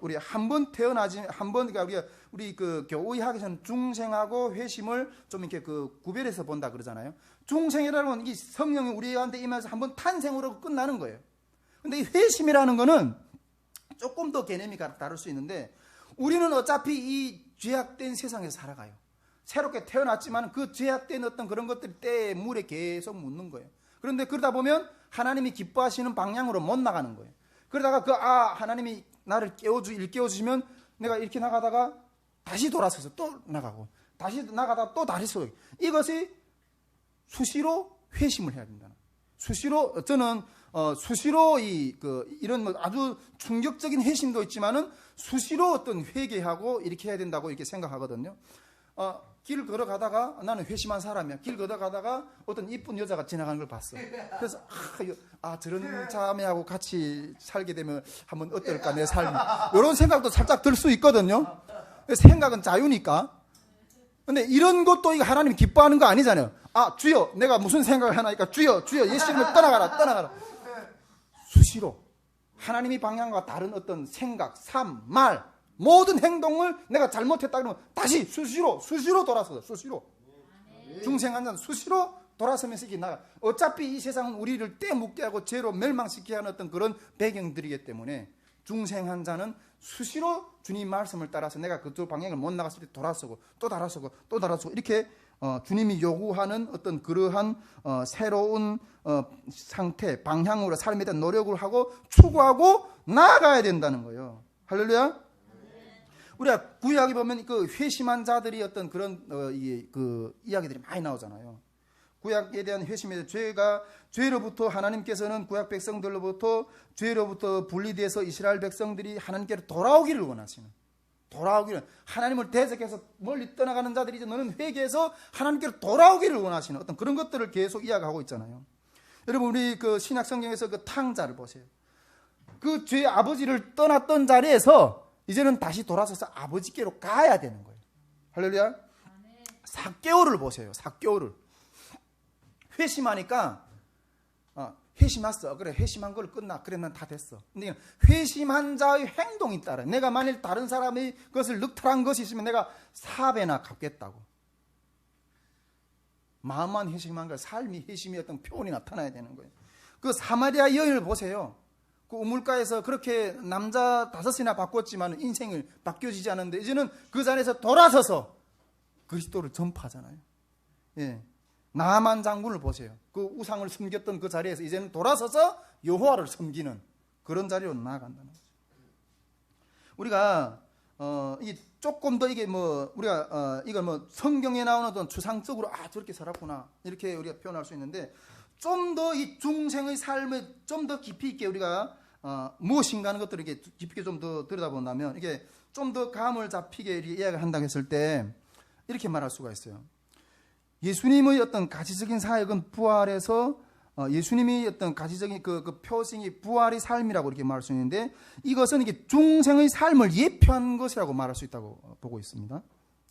우리 한 번 태어나지 그러니까 우리 교의 하기 전 중생하고 회심을 좀 이렇게 구별해서 본다 그러잖아요. 중생이라는 건 이 성령이 우리한테 임해서 한 번 탄생으로 끝나는 거예요. 근데 이 회심이라는 거는 조금 더 개념이 다를 수 있는데 우리는 어차피 이 죄악된 세상에서 살아가요. 새롭게 태어났지만 그 죄악된 어떤 그런 것들이 때에 물에 계속 묻는 거예요. 그런데 그러다 보면 하나님이 기뻐하시는 방향으로 못 나가는 거예요. 그러다가 하나님이 나를 일깨워주시면 내가 이렇게 나가다가 다시 돌아서서 또 나가고 다시 나가다가 또 다시 서 이것이 수시로 회심을 해야 된다. 수시로 저는 수시로 이런 아주 충격적인 회심도 있지만은 수시로 어떤 회개하고 이렇게 해야 된다고 이렇게 생각하거든요. 길을 걸어가다가 나는 회심한 사람이야. 길 걸어가다가 어떤 이쁜 여자가 지나가는 걸 봤어. 그래서 저런 자매하고 같이 살게 되면 한번 어떨까 내 삶이. 이런 생각도 살짝 들 수 있거든요. 생각은 자유니까. 근데 이런 것도 이거 하나님 기뻐하는 거 아니잖아요. 주여 내가 무슨 생각을 하나니까 주여 예수님을 떠나가라. 수시로 하나님이 방향과 다른 어떤 생각, 삶, 말 모든 행동을 내가 잘못했다 그러면 다시 수시로 돌아서서 수시로 중생 한 자는 수시로 돌아서면서 이게 나가. 어차피 이 세상은 우리를 떼묻게 하고 죄로 멸망시키게 하는 어떤 그런 배경들이기 때문에 중생 한 자는 수시로 주님 말씀을 따라서 내가 그쪽 방향을 못 나갔을 때 돌아서고 또 돌아서고 이렇게 주님이 요구하는 어떤 그러한 새로운 상태, 방향으로 삶에 대한 노력을 하고 추구하고 나아가야 된다는 거예요. 할렐루야. 우리가 구약에 보면 그 회심한 자들이 어떤 그런 이야기들이 많이 나오잖아요. 구약에 대한 회심에 대한 죄로부터 하나님께서는 구약 백성들로부터 죄로부터 분리돼서 이스라엘 백성들이 하나님께로 돌아오기를 원하시는, 하나님을 대적해서 멀리 떠나가는 자들이 이제 너는 회개해서 하나님께로 돌아오기를 원하시는 어떤 그런 것들을 계속 이야기하고 있잖아요. 여러분 우리 신약 성경에서 탕자를 보세요. 그 죄 아버지를 떠났던 자리에서 이제는 다시 돌아서서 아버지께로 가야 되는 거예요. 할렐루야. 삭개오를 보세요. 삭개오를 회심하니까 회심했어. 그래 회심한 걸 끝나. 그래 난 다 됐어. 근데 회심한 자의 행동이 따라 내가 만일 다른 사람의 것을 늑탈한 것이 있으면 내가 4배나 갚겠다고. 마음만 회심한 걸 삶이 회심의 어떤 표현이 나타나야 되는 거예요. 그 사마리아 여인을 보세요. 그 우물가에서 그렇게 남자 5이나 바꿨지만 인생을 바뀌어지지 않는데 이제는 그 자리에서 돌아서서 그리스도를 전파하잖아요. 예. 나만 장군을 보세요. 그 우상을 섬겼던 그 자리에서 이제는 돌아서서 여호와를 섬기는 그런 자리로 나아간다는 거죠. 우리가 이 조금 더 이게 뭐 우리가 이걸 뭐 성경에 나오는 어떤 추상적으로 저렇게 살았구나 이렇게 우리가 표현할 수 있는데 좀 더 이 중생의 삶을 좀 더 깊이 있게 우리가 무엇인가 하는 것들을 이렇게 깊이 있게 좀 더 들여다본다면 이게 좀 더 감을 잡히게 이렇게 이야기를 한다고 했을 때 이렇게 말할 수가 있어요. 예수님의 어떤 가시적인 사역은 부활에서 예수님이 어떤 가시적인 그 표징이 부활의 삶이라고 이렇게 말할 수 있는데 이것은 이게 중생의 삶을 예표한 것이라고 말할 수 있다고 보고 있습니다.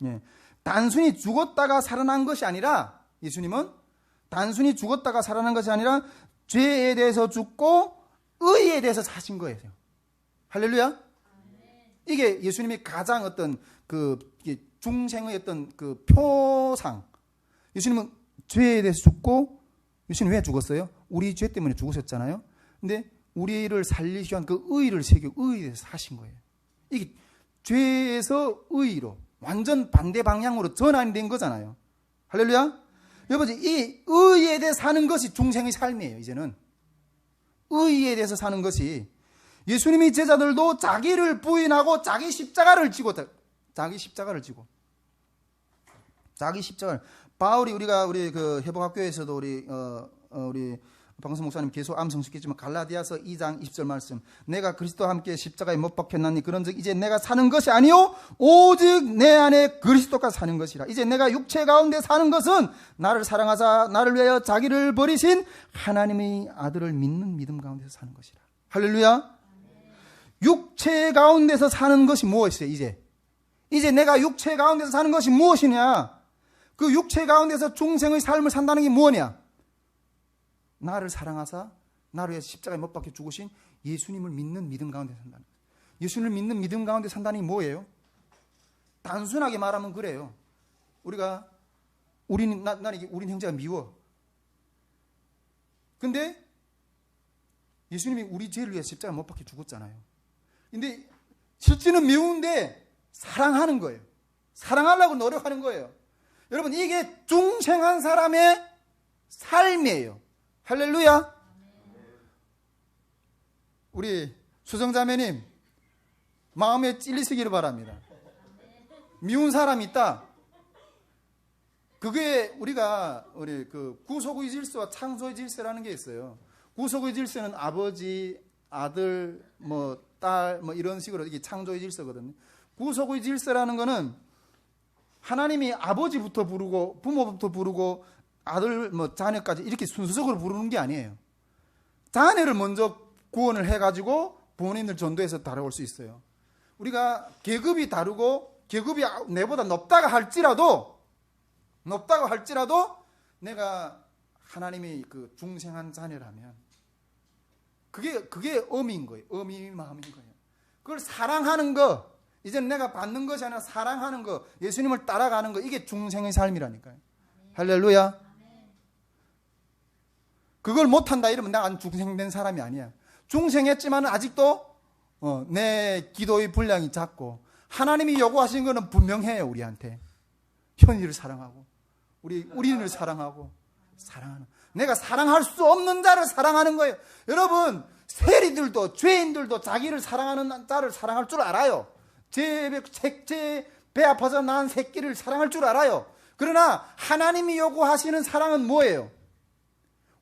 예. 단순히 죽었다가 살아난 것이 아니라 예수님은 단순히 죽었다가 살아난 것이 아니라 죄에 대해서 죽고 의에 대해서 사신 거예요. 할렐루야. 이게 예수님이 가장 어떤 그 중생의 어떤 그 표상. 예수님은 죄에 대해서 죽고 예수님 왜 죽었어요? 우리 죄 때문에 죽으셨잖아요. 근데 우리를 살리기 위한 그 의를 새기고 의에 대해서 사신 거예요. 이게 죄에서 의로 완전 반대 방향으로 전환이 된 거잖아요. 할렐루야. 여러분 이 의에 대해서 사는 것이 중생의 삶이에요. 이제는 의에 대해서 사는 것이 예수님이 제자들도 자기를 부인하고 자기 십자가를 지고 바울이 우리 그 회복학교에서도 우리 방송 목사님 계속 암송시켰지만 갈라디아서 2장 20절 말씀 내가 그리스도와 함께 십자가에 못 박혔나니 그런즉 이제 내가 사는 것이 아니요 오직 내 안에 그리스도가 사는 것이라. 이제 내가 육체 가운데 사는 것은 나를 사랑하사 나를 위하여 자기를 버리신 하나님의 아들을 믿는 믿음 가운데서 사는 것이라. 할렐루야. 육체 가운데서 사는 것이 무엇이에요? 이제 내가 육체 가운데서 사는 것이 무엇이냐? 그 육체 가운데서 중생의 삶을 산다는 게 뭐냐? 나를 사랑하사 나를 위해서 십자가에 못 박혀 죽으신 예수님을 믿는 믿음 가운데 산다는 거예요. 예수님을 믿는 믿음 가운데 산다는 게 뭐예요? 단순하게 말하면 그래요. 우리는 우린 형제가 미워. 근데 예수님이 우리 죄를 위해 십자가에 못 박혀 죽었잖아요. 근데 실제는 미운데 사랑하는 거예요. 사랑하려고 노력하는 거예요. 여러분 이게 중생한 사람의 삶이에요. 할렐루야. 우리 수정자매님 마음에 찔리시기를 바랍니다. 미운 사람이 있다. 그게 우리 그 구속의 질서와 창조의 질서라는 게 있어요. 구속의 질서는 아버지, 아들, 딸 이런 식으로 이게 창조의 질서거든요. 구속의 질서라는 거는 하나님이 아버지부터 부르고 부모부터 부르고 아들 자녀까지 이렇게 순서적으로 부르는 게 아니에요. 자녀를 먼저 구원을 해가지고 부모님들 전도해서 다뤄올 수 있어요. 우리가 계급이 다르고 계급이 내보다 높다가 할지라도 내가 하나님이 그 중생한 자녀라면 그게 의미인 거예요. 의미 마음인 거예요. 그걸 사랑하는 거, 이제 내가 받는 것이 아니라 사랑하는 거, 예수님을 따라가는 거, 이게 중생의 삶이라니까요. 할렐루야. 그걸 못한다 이러면 내가 중생된 사람이 아니야. 중생했지만 아직도 내 기도의 분량이 작고 하나님이 요구하신 거는 분명해요. 우리한테 현이를 사랑하고 우리인을 사랑하고 사랑하는, 내가 사랑할 수 없는 자를 사랑하는 거예요. 여러분 세리들도 죄인들도 자기를 사랑하는 자를 사랑할 줄 알아요. 제 배 아파서 낳은 새끼를 사랑할 줄 알아요. 그러나 하나님이 요구하시는 사랑은 뭐예요?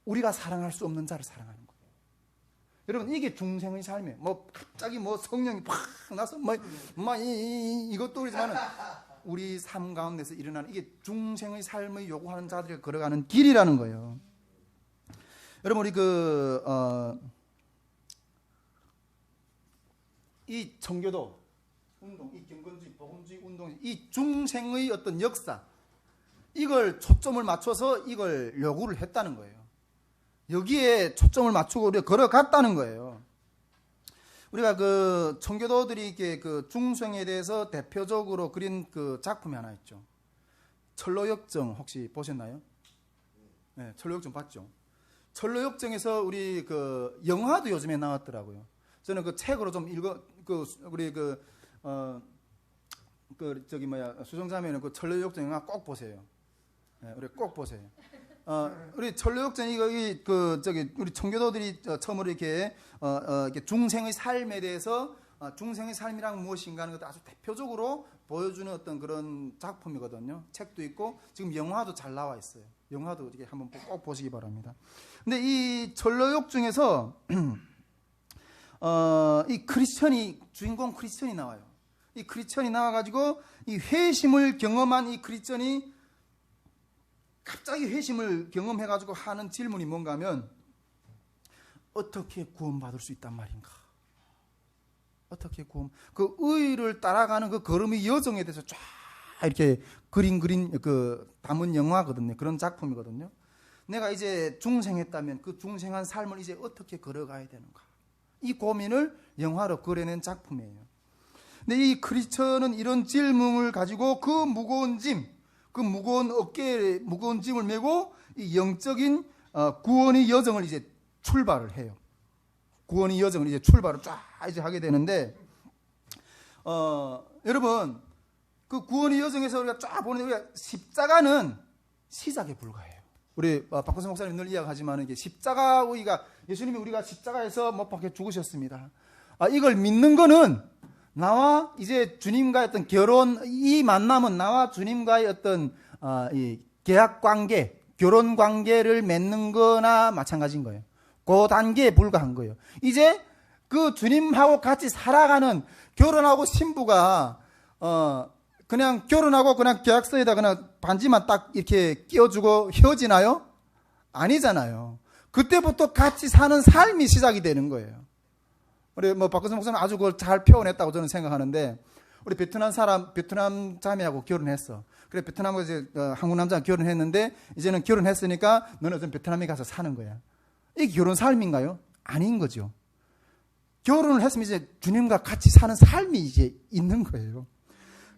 우리가 사랑할 수 없는 자를 사랑하는 거예요. 여러분 이게 중생의 삶이에요. 갑자기 성령이 팍 나서 이것도 그렇지만은 우리 삶 가운데서 일어나는 이게 중생의 삶을 요구하는 자들이 걸어가는 길이라는 거예요. 여러분 우리 이 청교도 운동, 이 경건주의, 복음주의 운동, 이 중생의 어떤 역사, 이걸 초점을 맞춰서 이걸 요구를 했다는 거예요. 여기에 초점을 맞추고 우리가 걸어갔다는 거예요. 우리가 그 청교도들이 이렇게 그 중생에 대해서 대표적으로 그린 그 작품이 하나 있죠. 철로역정 혹시 보셨나요? 네, 철로역정 봤죠. 철로역정에서 우리 그 영화도 요즘에 나왔더라고요. 저는 그 책으로 좀 우리 수정자매는 그 철로역정 영화 꼭 보세요. 우리 꼭 보세요. 우리 천로역전 여기 우리 청교도들이 처음으로 이렇게 중생의 삶에 대해서 중생의 삶이란 무엇인가 하는 것도 아주 대표적으로 보여주는 어떤 그런 작품이거든요. 책도 있고 지금 영화도 잘 나와 있어요. 영화도 이렇게 한번 꼭 보시기 바랍니다. 근데 이 천로역 중에서 이 크리스천이 주인공 크리스천이 나와요. 이 크리스천이 나와가지고 이 회심을 경험한 이 크리스천이 갑자기 회심을 경험해가지고 하는 질문이 뭔가 하면 어떻게 구원받을 수 있단 말인가? 어떻게 그 의를 따라가는 그 걸음의 여정에 대해서 쫙 이렇게 그린 담은 영화거든요. 그런 작품이거든요. 내가 이제 중생했다면 그 중생한 삶을 이제 어떻게 걸어가야 되는가? 이 고민을 영화로 그려낸 작품이에요. 근데 이 크리스천은 이런 질문을 가지고 그 무거운 어깨에 무거운 짐을 메고 이 영적인 구원의 여정을 이제 출발을 해요. 구원의 여정을 이제 출발을 쫙 이제 하게 되는데, 여러분, 그 구원의 여정에서 우리가 쫙 보는데, 우리가 십자가는 시작에 불과해요. 우리 박근성 목사님 늘 이야기하지만, 이게 십자가, 예수님이 우리가 십자가에서 못 박혀 죽으셨습니다. 이걸 믿는 거는 나와 이제 주님과의 어떤 이 만남은 나와 주님과의 어떤 이 계약 관계, 결혼 관계를 맺는 거나 마찬가지인 거예요. 그 단계에 불과한 거예요. 이제 그 주님하고 같이 살아가는 결혼하고 신부가 그냥 결혼하고 그냥 계약서에다 그냥 반지만 딱 이렇게 끼워주고 헤어지나요? 아니잖아요. 그때부터 같이 사는 삶이 시작이 되는 거예요. 우리 박근성 목사님 아주 그걸 잘 표현했다고 저는 생각하는데, 우리 베트남 자매하고 결혼했어. 그래 베트남하고 이제 한국 남자가 결혼했는데, 이제는 결혼했으니까 너는 좀 베트남에 가서 사는 거야. 이게 결혼 삶인가요? 아닌 거죠. 결혼을 했으면 이제 주님과 같이 사는 삶이 이제 있는 거예요.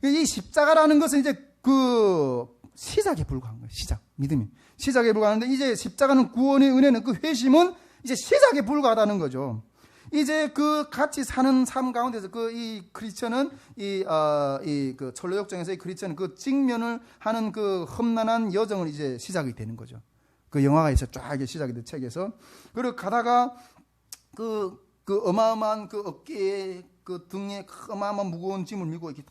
이 십자가라는 것은 이제 그 시작에 불과한 거예요. 믿음이 시작에 불과하는데, 이제 십자가는 구원의 은혜는 그 회심은 이제 시작에 불과하다는 거죠. 이제 그 같이 사는 삶 가운데서 이 크리스천은 그 천로역정에서 이 크리스천은 그 직면을 하는 그 험난한 여정을 이제 시작이 되는 거죠. 그 영화가 있어 쫙 시작이 된 책에서. 그리고 가다가 그 어마어마한 그 어깨에 그 등에 어마어마한 무거운 짐을 밀고 이렇게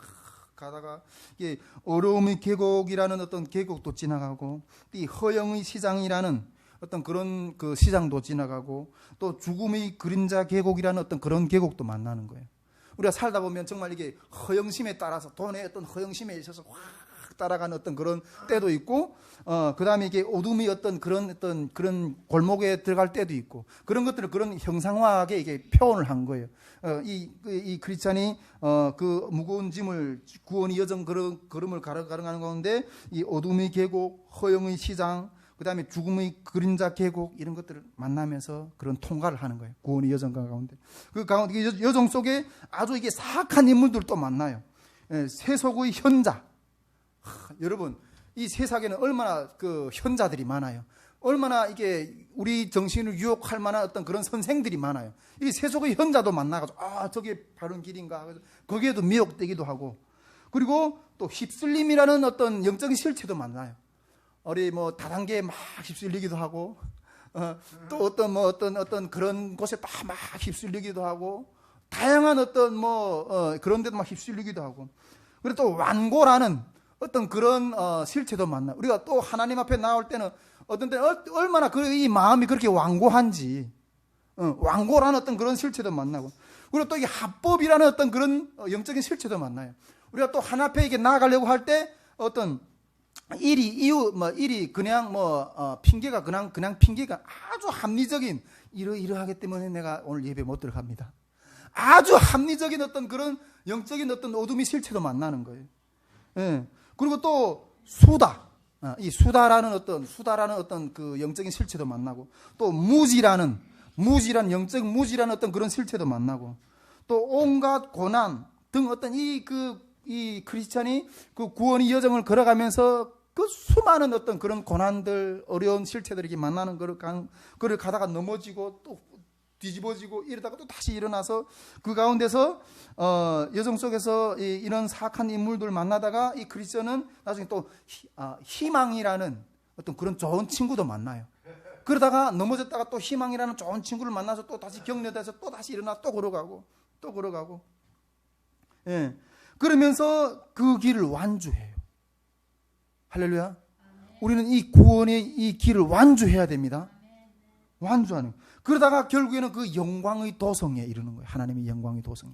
가다가 이게 어려움의 계곡이라는 어떤 계곡도 지나가고, 이 허영의 시장이라는 어떤 그런 그 시장도 지나가고, 또 죽음의 그림자 계곡이라는 어떤 그런 계곡도 만나는 거예요. 우리가 살다 보면 정말 이게 허영심에 따라서, 돈의 어떤 허영심에 있어서 확 따라가는 어떤 그런 때도 있고, 그 다음에 이게 어둠이 어떤 그런 골목에 들어갈 때도 있고, 그런 것들을 그런 형상화하게 이게 표현을 한 거예요. 이 크리스찬이 그 무거운 짐을 구원의 여정 걸음을 걸어가는 가운데 이 어둠의 계곡, 허영의 시장, 그 다음에 죽음의 그림자 계곡, 이런 것들을 만나면서 그런 통과를 하는 거예요. 구원의 여정 가운데. 그 가운데 여정 속에 아주 이게 사악한 인물들도 만나요. 세속의 현자. 여러분, 이 세상에는 얼마나 그 현자들이 많아요. 얼마나 이게 우리 정신을 유혹할 만한 어떤 그런 선생들이 많아요. 이 세속의 현자도 만나가지고, 저게 바른 길인가? 거기에도 미혹되기도 하고. 그리고 또 휩쓸림이라는 어떤 영적인 실체도 만나요. 우리 다단계에 막 휩쓸리기도 하고, 또 어떤 그런 곳에 막 휩쓸리기도 하고, 다양한 어떤 그런 데도 막 휩쓸리기도 하고, 그리고 또 완고라는 어떤 그런 실체도 만나. 우리가 또 하나님 앞에 나올 때는 어떤 때는 얼마나 이 마음이 그렇게 완고한지, 완고라는 어떤 그런 실체도 만나고, 그리고 또 이게 합법이라는 어떤 그런 영적인 실체도 만나요. 우리가 또 하나 앞에 이게 나아가려고 할 때 어떤 일이 그냥 핑계가 그냥 핑계가 아주 합리적인, 이러하기 때문에 내가 오늘 예배 못 들어갑니다. 아주 합리적인 어떤 그런 영적인 어떤 어둠의 실체도 만나는 거예요. 예. 그리고 또 이 수다라는 어떤 그 영적인 실체도 만나고, 또 무지라는 영적 무지라는 어떤 그런 실체도 만나고, 또 온갖 고난 등 어떤 이 크리스찬이 그 구원의 여정을 걸어가면서 그 수많은 어떤 그런 고난들, 어려운 실체들이 이렇게 만나는 거를 가다가 넘어지고 뒤집어지고 이러다가 또 다시 일어나서 그 가운데서 여정 속에서 이런 사악한 인물들 만나다가 이 크리스천은 나중에 또 희망이라는 어떤 그런 좋은 친구도 만나요. 그러다가 넘어졌다가 또 희망이라는 좋은 친구를 만나서 또 다시 격려돼서 또 다시 일어나 또 걸어가고 또 걸어가고. 예. 그러면서 그 길을 완주해요. 할렐루야. 우리는 이 구원의 이 길을 완주해야 됩니다. 완주하는. 그러다가 결국에는 그 영광의 도성에 이르는 거예요. 하나님의 영광의 도성에.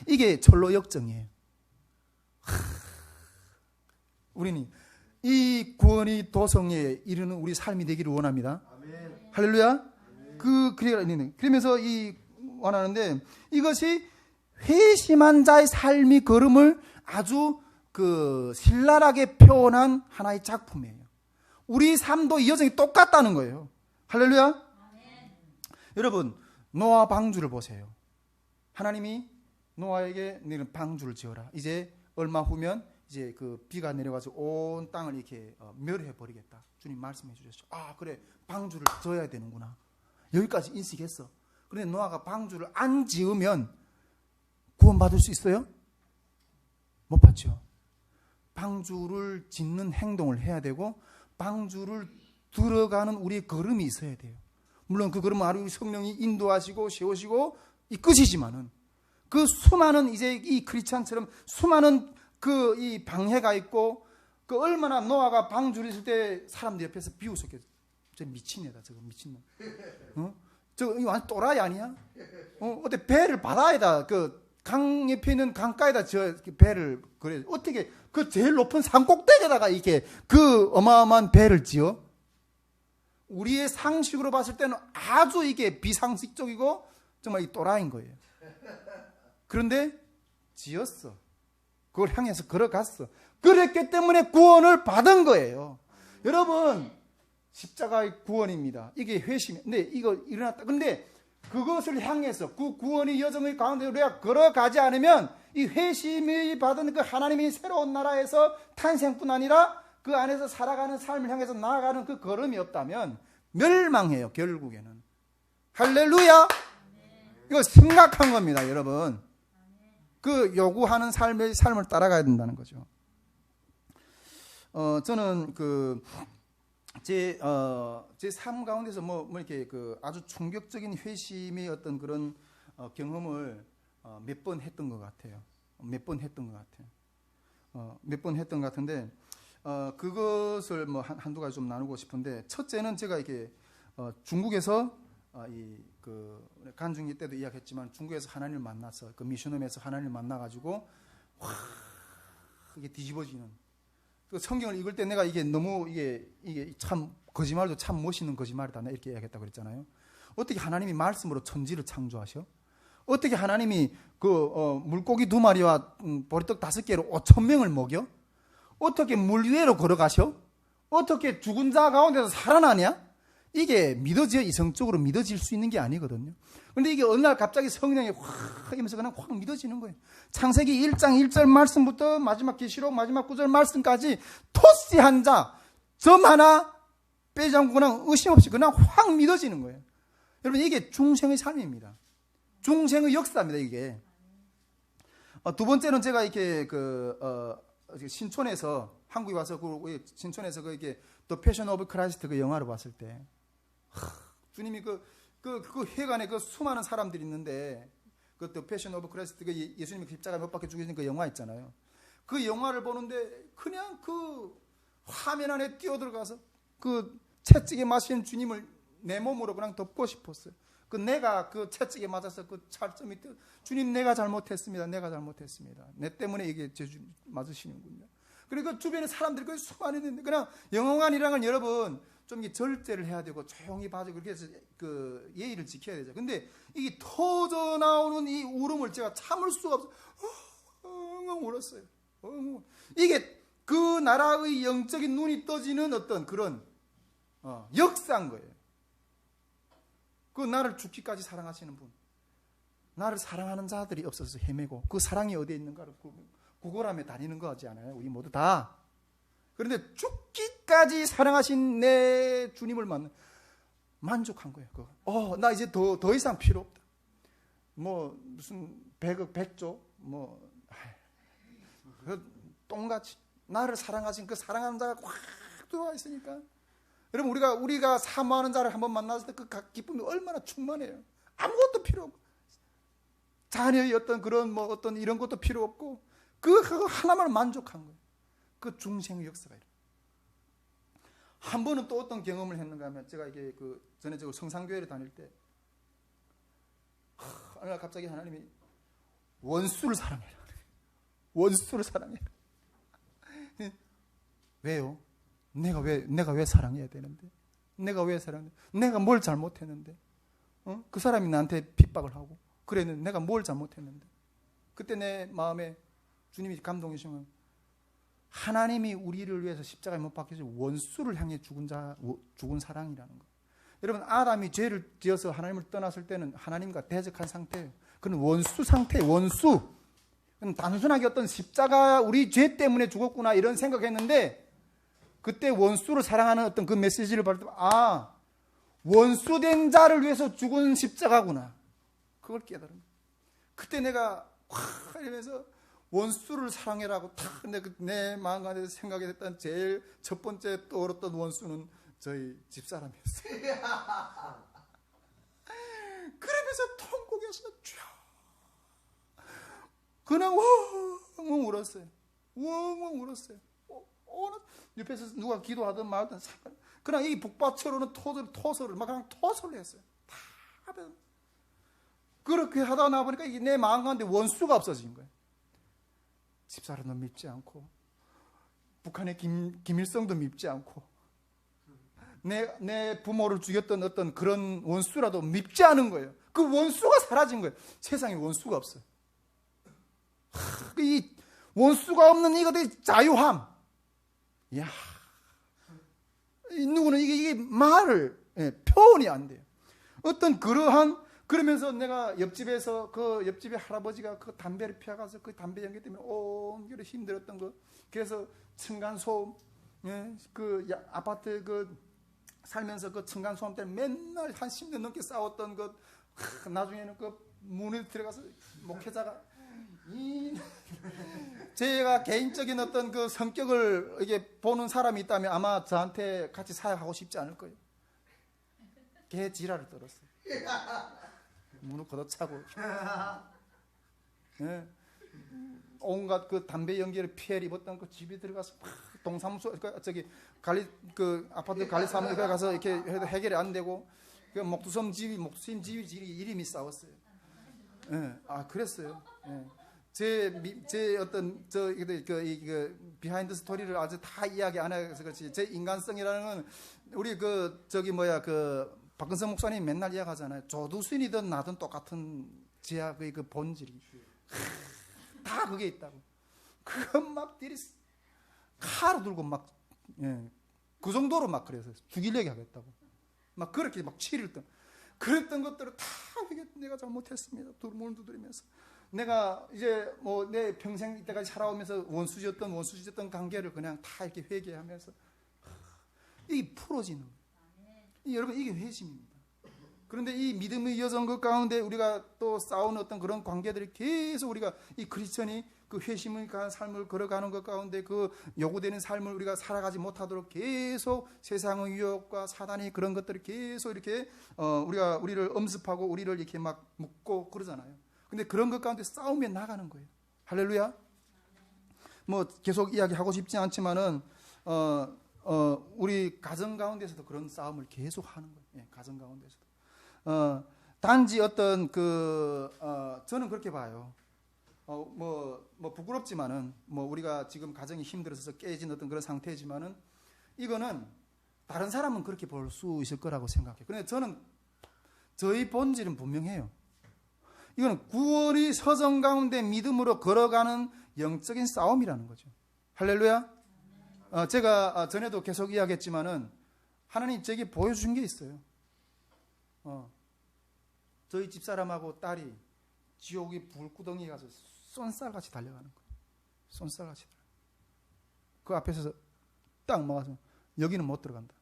이게 절로 역정이에요. 우리는 이 구원의 도성에 이르는 우리 삶이 되기를 원합니다. 아멘. 할렐루야. 그러면서 이 원하는데 이것이 회심한 자의 삶이 걸음을 아주 신랄하게 표현한 하나의 작품이에요. 우리 삶도 이 여정이 똑같다는 거예요. 할렐루야. 여러분, 노아 방주를 보세요. 하나님이 노아에게 너는 방주를 지어라. 이제 얼마 후면 이제 그 비가 내려가지고 온 땅을 이렇게 멸해 버리겠다. 주님 말씀해 주셨죠. 아, 그래, 방주를 지어야 되는구나. 여기까지 인식했어. 그런데 노아가 방주를 안 지으면 구원받을 수 있어요? 못 받죠. 방주를 짓는 행동을 해야 되고 방주를 들어가는 우리의 걸음이 있어야 돼요. 물론 그 걸음은 아주 성령이 인도하시고 세우시고 이끄시지만은 그 수많은 이제 이 크리스찬처럼 수많은 그 이 방해가 있고 그 얼마나 노아가 방주를 있을 때 사람들 옆에서 비웃었겠어. 저 미친 애다 저거 미친 놈. 저거 이거 완전 또라이 아니야? 어때 배를 바다에다 그 강 옆에 있는 강가에다 저 배를 그래 어떻게 그 제일 높은 산 꼭대기에다가 이렇게 그 어마어마한 배를 지어? 우리의 상식으로 봤을 때는 아주 이게 비상식적이고 정말 이 또라이인 거예요. 그런데 지었어. 그걸 향해서 걸어갔어. 그랬기 때문에 구원을 받은 거예요. 여러분, 십자가의 구원입니다. 이게 회심이. 근데 이거 일어났다. 근데 그것을 향해서 그 구원의 여정의 가운데 우리가 걸어가지 않으면 이 회심이 받은 그 하나님의 새로운 나라에서 탄생뿐 아니라 그 안에서 살아가는 삶을 향해서 나아가는 그 걸음이 없다면 멸망해요. 결국에는. 할렐루야. 이거 심각한 겁니다, 여러분. 그 요구하는 삶을 따라가야 된다는 거죠. 저는 제 삶 가운데서 뭐 이렇게 아주 충격적인 회심의 어떤 그런 경험을 몇 번 했던 것 같아요. 몇 번 했던 것 같은데 그것을 뭐 한두 가지 좀 나누고 싶은데 첫째는 제가 이렇게 중국에서 간중기 때도 이야기했지만 중국에서 하나님을 만나서 그 미션홈에서 하나님을 만나가지고 이게 뒤집어지는 그 성경을 읽을 때 내가 이게 너무 이게 참 거짓말도 참 멋있는 거짓말이다 이렇게 이야기했다고 그랬잖아요. 어떻게 하나님이 말씀으로 천지를 창조하셔? 어떻게 하나님이 물고기 2마리와 보리떡 5개로 5,000명을 먹여? 어떻게 물 위로 걸어가셔? 어떻게 죽은 자 가운데서 살아나냐? 이게 이성적으로 믿어질 수 있는 게 아니거든요. 그런데 이게 어느 날 갑자기 성령이 확 하면서 그냥 확 믿어지는 거예요. 창세기 1장 1절 말씀부터 마지막 계시록 마지막 9절 말씀까지 토시 한 자, 점 하나 빼지 않고 그냥 의심 없이 그냥 확 믿어지는 거예요. 여러분, 이게 중생의 삶입니다. 중생의 역사입니다, 이게. 두 번째는 제가 이렇게 신촌에서 한국에 와서 신촌에서 이게 The Passion of Christ 그 영화를 봤을 때 주님이 그 회관에 그 수많은 사람들이 있는데 그 The Passion of Christ 그 예수님이 십자가에 못 박혀 죽으신 그 영화 있잖아요. 그 영화를 보는데 그냥 그 화면 안에 뛰어들어가서 그 채찍에 맞으신 주님을 내 몸으로 그냥 덮고 싶었어요. 내가 그 채찍에 맞아서 그 찰점이 주님 내가 잘못했습니다. 내 때문에 이게 죄 맞으시는군요. 그리고 주변에 사람들이 그 수많이 있는데 그냥 영원한이랑은 여러분 좀 절제를 해야 되고 조용히 봐주고 그렇게 해서 그 예의를 지켜야 되죠. 근데 이 터져 나오는 이 울음을 제가 참을 수가 없어요. 엉엉 울었어요. 이게 그 나라의 영적인 눈이 떠지는 어떤 그런 역사인 거예요. 그 나를 죽기까지 사랑하시는 분, 나를 사랑하는 자들이 없어서 헤매고 그 사랑이 어디에 있는가를 구걸하며 다니는 거지 않아요? 우리 모두 다. 그런데 죽기까지 사랑하신 내 주님을 만나 만족한 거예요. 그거. 나 이제 더 이상 필요 없다. 뭐 무슨 100억 100조 똥같이 나를 사랑하신 그 사랑하는 자가 꽉 들어와 있으니까. 여러분 우리가 사모하는 자를 한번 만났을 때 그 기쁨이 얼마나 충만해요. 아무것도 필요 없고 자녀의 어떤 그런 어떤 이런 것도 필요 없고 그거 하나만 만족한 거예요. 그 중생의 역사가 이래. 한 번은 또 어떤 경험을 했는가 하면 제가 이게 전에 저 성산교회를 다닐 때 어느 날 갑자기 하나님이 원수를 사랑해라. 원수를 사랑해라. 왜요? 내가 왜 사랑해야 되는데? 내가 왜 사랑해? 내가 뭘 잘못했는데? 그 사람이 나한테 핍박을 하고 그랬는데 내가 뭘 잘못했는데? 그때 내 마음에 주님이 감동이시면 하나님이 우리를 위해서 십자가에 못 박혀서 원수를 향해 죽은 사랑이라는 거예요. 여러분 아담이 죄를 지어서 하나님을 떠났을 때는 하나님과 대적한 상태예요. 그는 원수 상태예요. 원수. 단순하게 어떤 십자가 우리 죄 때문에 죽었구나 이런 생각했는데 그때 원수를 사랑하는 어떤 그 메시지를 받을 때 원수된 자를 위해서 죽은 십자가구나. 그걸 깨달은 거예요. 그때 내가 확 이러면서 원수를 사랑해라고 탁 내 마음 가운데 생각이 됐던 제일 첫 번째 떠올랐던 원수는 저희 집사람이었어요. 그러면서 통곡에서 쫙 그냥 웅웅 울었어요. 웅웅 울었어요. 옆에서 누가 기도하든 말든 상관. 그냥 이 북밭으로는 토설을 막 그냥 토설을 했어요. 다 그렇게 하다 나보니까 내 마음 가운데 원수가 없어진 거예요. 집사람도 밉지 않고 북한의 김일성도 밉지 않고 내 부모를 죽였던 어떤 그런 원수라도 밉지 않은 거예요. 그 원수가 사라진 거예요. 세상에 원수가 없어요. 이 원수가 없는 이것의 자유함. 이야, 누구는 이게 말을 표현이 안 돼요. 어떤 그러면서 내가 옆집에서 그 옆집의 할아버지가 그 담배를 피워가서 그 담배 연기 때문에 온결에 힘들었던 거. 그래서 층간소음, 그 아파트 살면서 그 층간소음 때문에 맨날 한 10년 넘게 싸웠던 것. 나중에는 그 문에 들어가서 목회자가 제가 개인적인 어떤 그 성격을 이게 보는 사람이 있다면 아마 저한테 같이 사역하고 싶지 않을 거예요. 개 지랄을 떨었어요. 문을 걷어차고 온갖 그 담배 연기를 피해를 입었던 그 집에 들어가서 동사무소 아파트 관리사무소에 가서 이렇게 해도 해결이 안 되고 그 목두심 집이 이름이 싸웠어요. 그랬어요. 제 어떤 그 비하인드 스토리를 아주 다 이야기 안 해서 그렇지 제 인간성이라는 건 우리 박근성 목사님 맨날 이야기하잖아요. 조두순이든 나든 똑같은 제약의 그 본질이 다 그게 있다고. 그건 막 칼을 들고 그 정도로 막 그래서 죽이려고 하겠다고. 막 그렇게 막 치를 그랬던 것들을 다 내가 잘못했습니다. 문을 두드리면서 내가 이제 내 평생 이때까지 살아오면서 원수지었던 관계를 그냥 다 이렇게 회개하면서 이게 풀어지는 거예요. 여러분 이게 회심입니다. 그런데 이 믿음의 여정 그 가운데 우리가 또 싸우는 어떤 그런 관계들이 계속 우리가 이 크리스천이 그 회심의 삶을 걸어가는 것 가운데 그 요구되는 삶을 우리가 살아가지 못하도록 계속 세상의 유혹과 사단이 그런 것들을 계속 이렇게 우리를 엄습하고 우리를 이렇게 막 묶고 그러잖아요. 근데 그런 것 가운데 싸우며 나가는 거예요. 할렐루야. 계속 이야기하고 싶지 않지만은 우리 가정 가운데서도 그런 싸움을 계속 하는 거예요. 가정 가운데서도. 단지 어떤 저는 그렇게 봐요. 부끄럽지만은 우리가 지금 가정이 힘들어서 깨진 어떤 그런 상태지만은 이거는 다른 사람은 그렇게 볼 수 있을 거라고 생각해요. 그런데 저는 저희 본질은 분명해요. 이거는 구원의 서정 가운데 믿음으로 걸어가는 영적인 싸움이라는 거죠. 할렐루야. 제가 전에도 계속 이야기했지만은 하나님 제게 보여준 게 있어요. 저희 집사람하고 딸이 지옥의 불구덩이에 가서 쏜살같이 달려가는 거예요. 쏜살같이. 그 앞에서 딱 막아서 여기는 못 들어간다.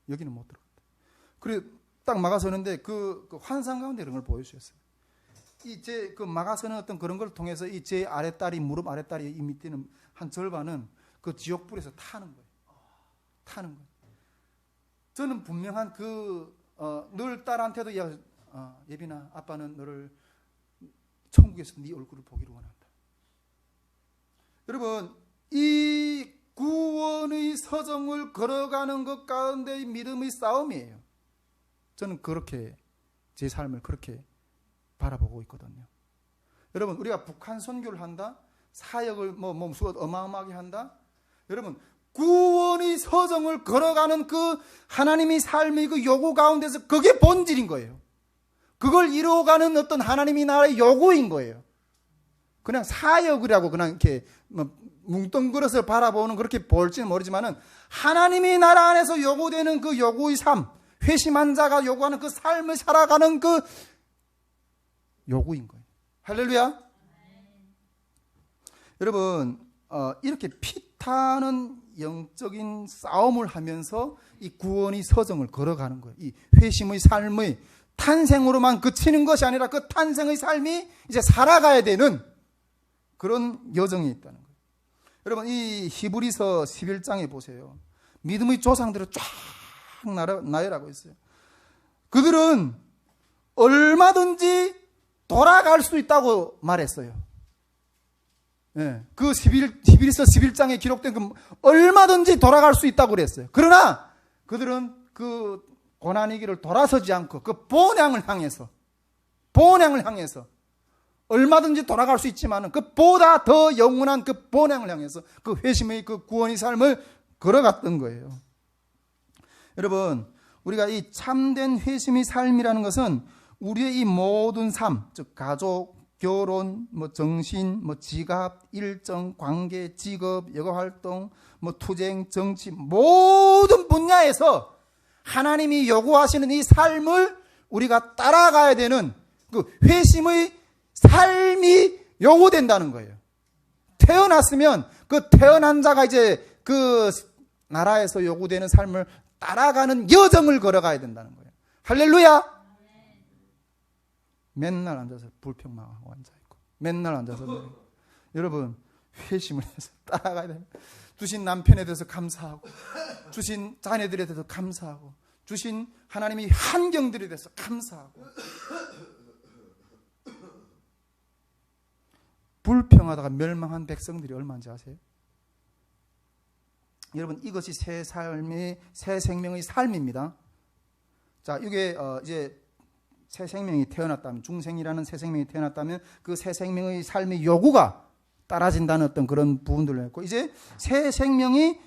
여기는 못 들어간다. 그래 딱 막아서는데 그 환상 가운데 이런 걸 보여주셨어요. 이제 그 막아서는 어떤 그런 걸 통해서 이 제 아랫다리, 무릎 아랫다리 이 밑에는 한 절반은 그 지옥불에서 타는 거예요. 타는 거예요. 저는 분명한 늘 딸한테도 예빈아, 아빠는 너를 천국에서 네 얼굴을 보기를 원한다. 여러분, 이 구원의 서정을 걸어가는 것 가운데 믿음의 싸움이에요. 저는 그렇게 제 삶을 그렇게 바라보고 있거든요. 여러분, 우리가 북한 선교를 한다, 사역을 어마어마하게 한다. 여러분, 구원의 서정을 걸어가는 그 하나님의 삶의 그 요구 가운데서 그게 본질인 거예요. 그걸 이루어가는 어떤 하나님의 나라의 요구인 거예요. 그냥 사역이라고 그냥 이렇게 뭉뚱그려서 바라보는 그렇게 볼지는 모르지만은 하나님의 나라 안에서 요구되는 그 요구의 삶, 회심한 자가 요구하는 그 삶을 살아가는 그 요구인 거예요. 할렐루야. 여러분, 이렇게 피타는 영적인 싸움을 하면서 이 구원의 서정을 걸어가는 거예요. 이 회심의 삶의 탄생으로만 그치는 것이 아니라 그 탄생의 삶이 이제 살아가야 되는 그런 여정이 있다는 거예요. 여러분, 이 히브리서 11장에 보세요. 믿음의 조상들을 쫙 나열하고 있어요. 그들은 얼마든지 돌아갈 수 있다고 말했어요. 예, 그 히브리서 11장에 기록된 그 얼마든지 돌아갈 수 있다고 그랬어요. 그러나 그들은 그 고난의 길을 돌아서지 않고 그 본향을 향해서 얼마든지 돌아갈 수 있지만 그 보다 더 영원한 그 본향을 향해서 그 회심의 그 구원의 삶을 걸어갔던 거예요. 여러분, 우리가 이 참된 회심의 삶이라는 것은 우리의 이 모든 삶, 즉 가족, 결혼, 정신, 지갑, 일정, 관계, 직업, 여가활동, 투쟁, 정치 모든 분야에서 하나님이 요구하시는 이 삶을 우리가 따라가야 되는 그 회심의 삶이 요구된다는 거예요. 태어났으면 그 태어난 자가 이제 그 나라에서 요구되는 삶을 따라가는 여정을 걸어가야 된다는 거예요. 할렐루야. 맨날 앉아서 불평망하고 앉아있고 맨날 앉아서 여러분, 회심을 해서 따라가야 됩니다. 주신 남편에 대해서 감사하고 주신 자녀들에 대해서 감사하고 주신 하나님의 환경들에 대해서 감사하고 불평하다가 멸망한 백성들이 얼마인지 아세요? 여러분, 이것이 새 생명의 삶입니다. 자, 이게 이제 새 생명이 태어났다면, 중생이라는 새 생명이 태어났다면 그 새 생명의 삶의 요구가 따라진다는 어떤 그런 부분들을 했고, 이제 새 생명이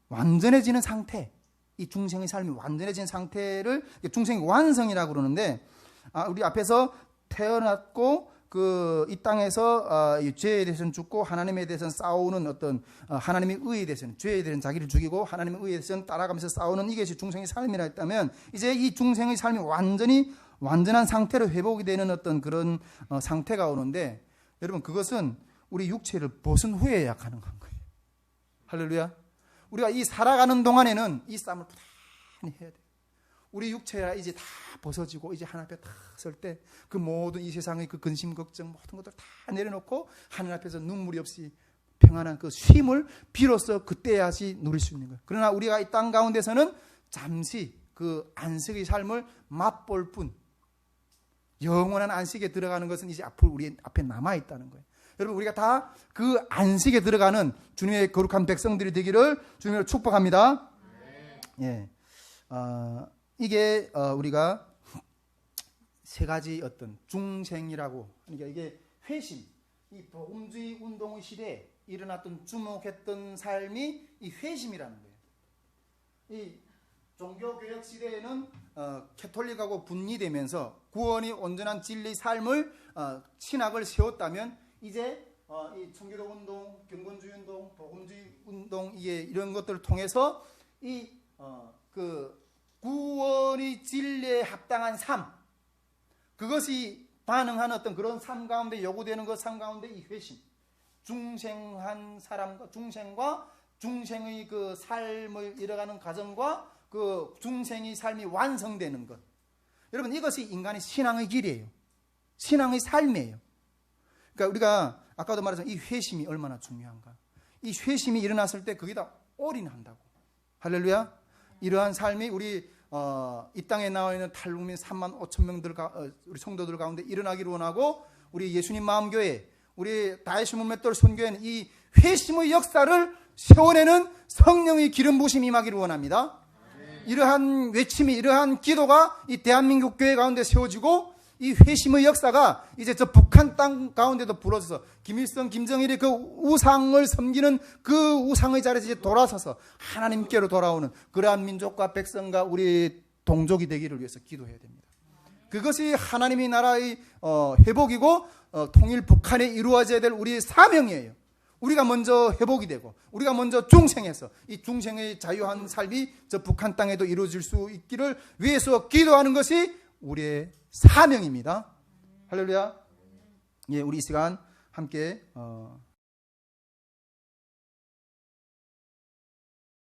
완전해지는 상태, 이 중생의 삶이 완전해진 상태를 중생의 완성이라고 그러는데, 우리 앞에서 태어났고 이 땅에서 죄에 대해서는 죽고 하나님에 대해서는 싸우는 어떤 하나님의 의에 대해서는, 죄에 대해서는 자기를 죽이고 하나님의 의에 대해서는 따라가면서 싸우는 이것이 중생의 삶이라 했다면, 이제 이 중생의 삶이 완전한 상태로 회복이 되는 어떤 그런 상태가 오는데, 여러분, 그것은 우리 육체를 벗은 후에야 가능한 거예요. 할렐루야. 우리가 이 살아가는 동안에는 이 싸움을 부단히 해야 돼요. 우리 육체가 이제 다 벗어지고 이제 하나님 앞에 딱 설 때 그 모든 이 세상의 그 근심 걱정 모든 것들 다 내려놓고 하늘 앞에서 눈물이 없이 평안한 그 쉼을 비로소 그때야지 누릴 수 있는 거예요. 그러나 우리가 이 땅 가운데서는 잠시 그 안식의 삶을 맛볼 뿐, 영원한 안식에 들어가는 것은 이제 앞으로 우리 앞에 남아 있다는 거예요. 여러분, 우리가 다 그 안식에 들어가는 주님의 거룩한 백성들이 되기를 주님으로 축복합니다. 예. 이게 우리가 세 가지 어떤 중생이라고, 그러니까 이게 회심, 이 복음주의 운동의 시대에 일어났던 주목했던 삶이 이 회심이라는 거예요. 이 종교개혁 시대에는 캐톨릭하고 분리되면서 구원이 온전한 진리의 삶을 신학을 세웠다면, 이제 이 청교도 운동, 경건주의 운동, 복음주의 운동, 이런 것들을 통해서 그 구원의 진리에 합당한 삶, 그것이 반응한 어떤 그런 삶 가운데 요구되는 그 삶 가운데 이 회심, 중생한 사람과 중생의 그 삶을 이뤄가는 과정과 그 중생의 삶이 완성되는 것. 여러분, 이것이 인간의 신앙의 길이에요. 신앙의 삶이에요. 그러니까 우리가 아까도 말했지만 이 회심이 얼마나 중요한가. 이 회심이 일어났을 때 거기다 올인한다고. 할렐루야. 이러한 삶이 우리 이 땅에 나와 있는 탈북민 3만 5천 명들 우리 성도들 가운데 일어나기를 원하고, 우리 예수님 마음교회, 우리 다이시 문맷돌 선교회는 이 회심의 역사를 세워내는 성령의 기름 부심이 임하기를 원합니다. 이러한 외침이, 이러한 기도가 이 대한민국 교회 가운데 세워지고, 이 회심의 역사가 이제 저 북한 땅 가운데도 불어져서 김일성, 김정일이 그 우상을 섬기는 그 우상의 자리에서 이제 돌아서서 하나님께로 돌아오는 그러한 민족과 백성과 우리 동족이 되기를 위해서 기도해야 됩니다. 그것이 하나님의 나라의 회복이고 통일 북한에 이루어져야 될 우리의 사명이에요. 우리가 먼저 회복이 되고 우리가 먼저 중생해서 이 중생의 자유한 삶이 저 북한 땅에도 이루어질 수 있기를 위해서 기도하는 것이 우리의 사명입니다. 할렐루야. 예, 우리 이 시간 함께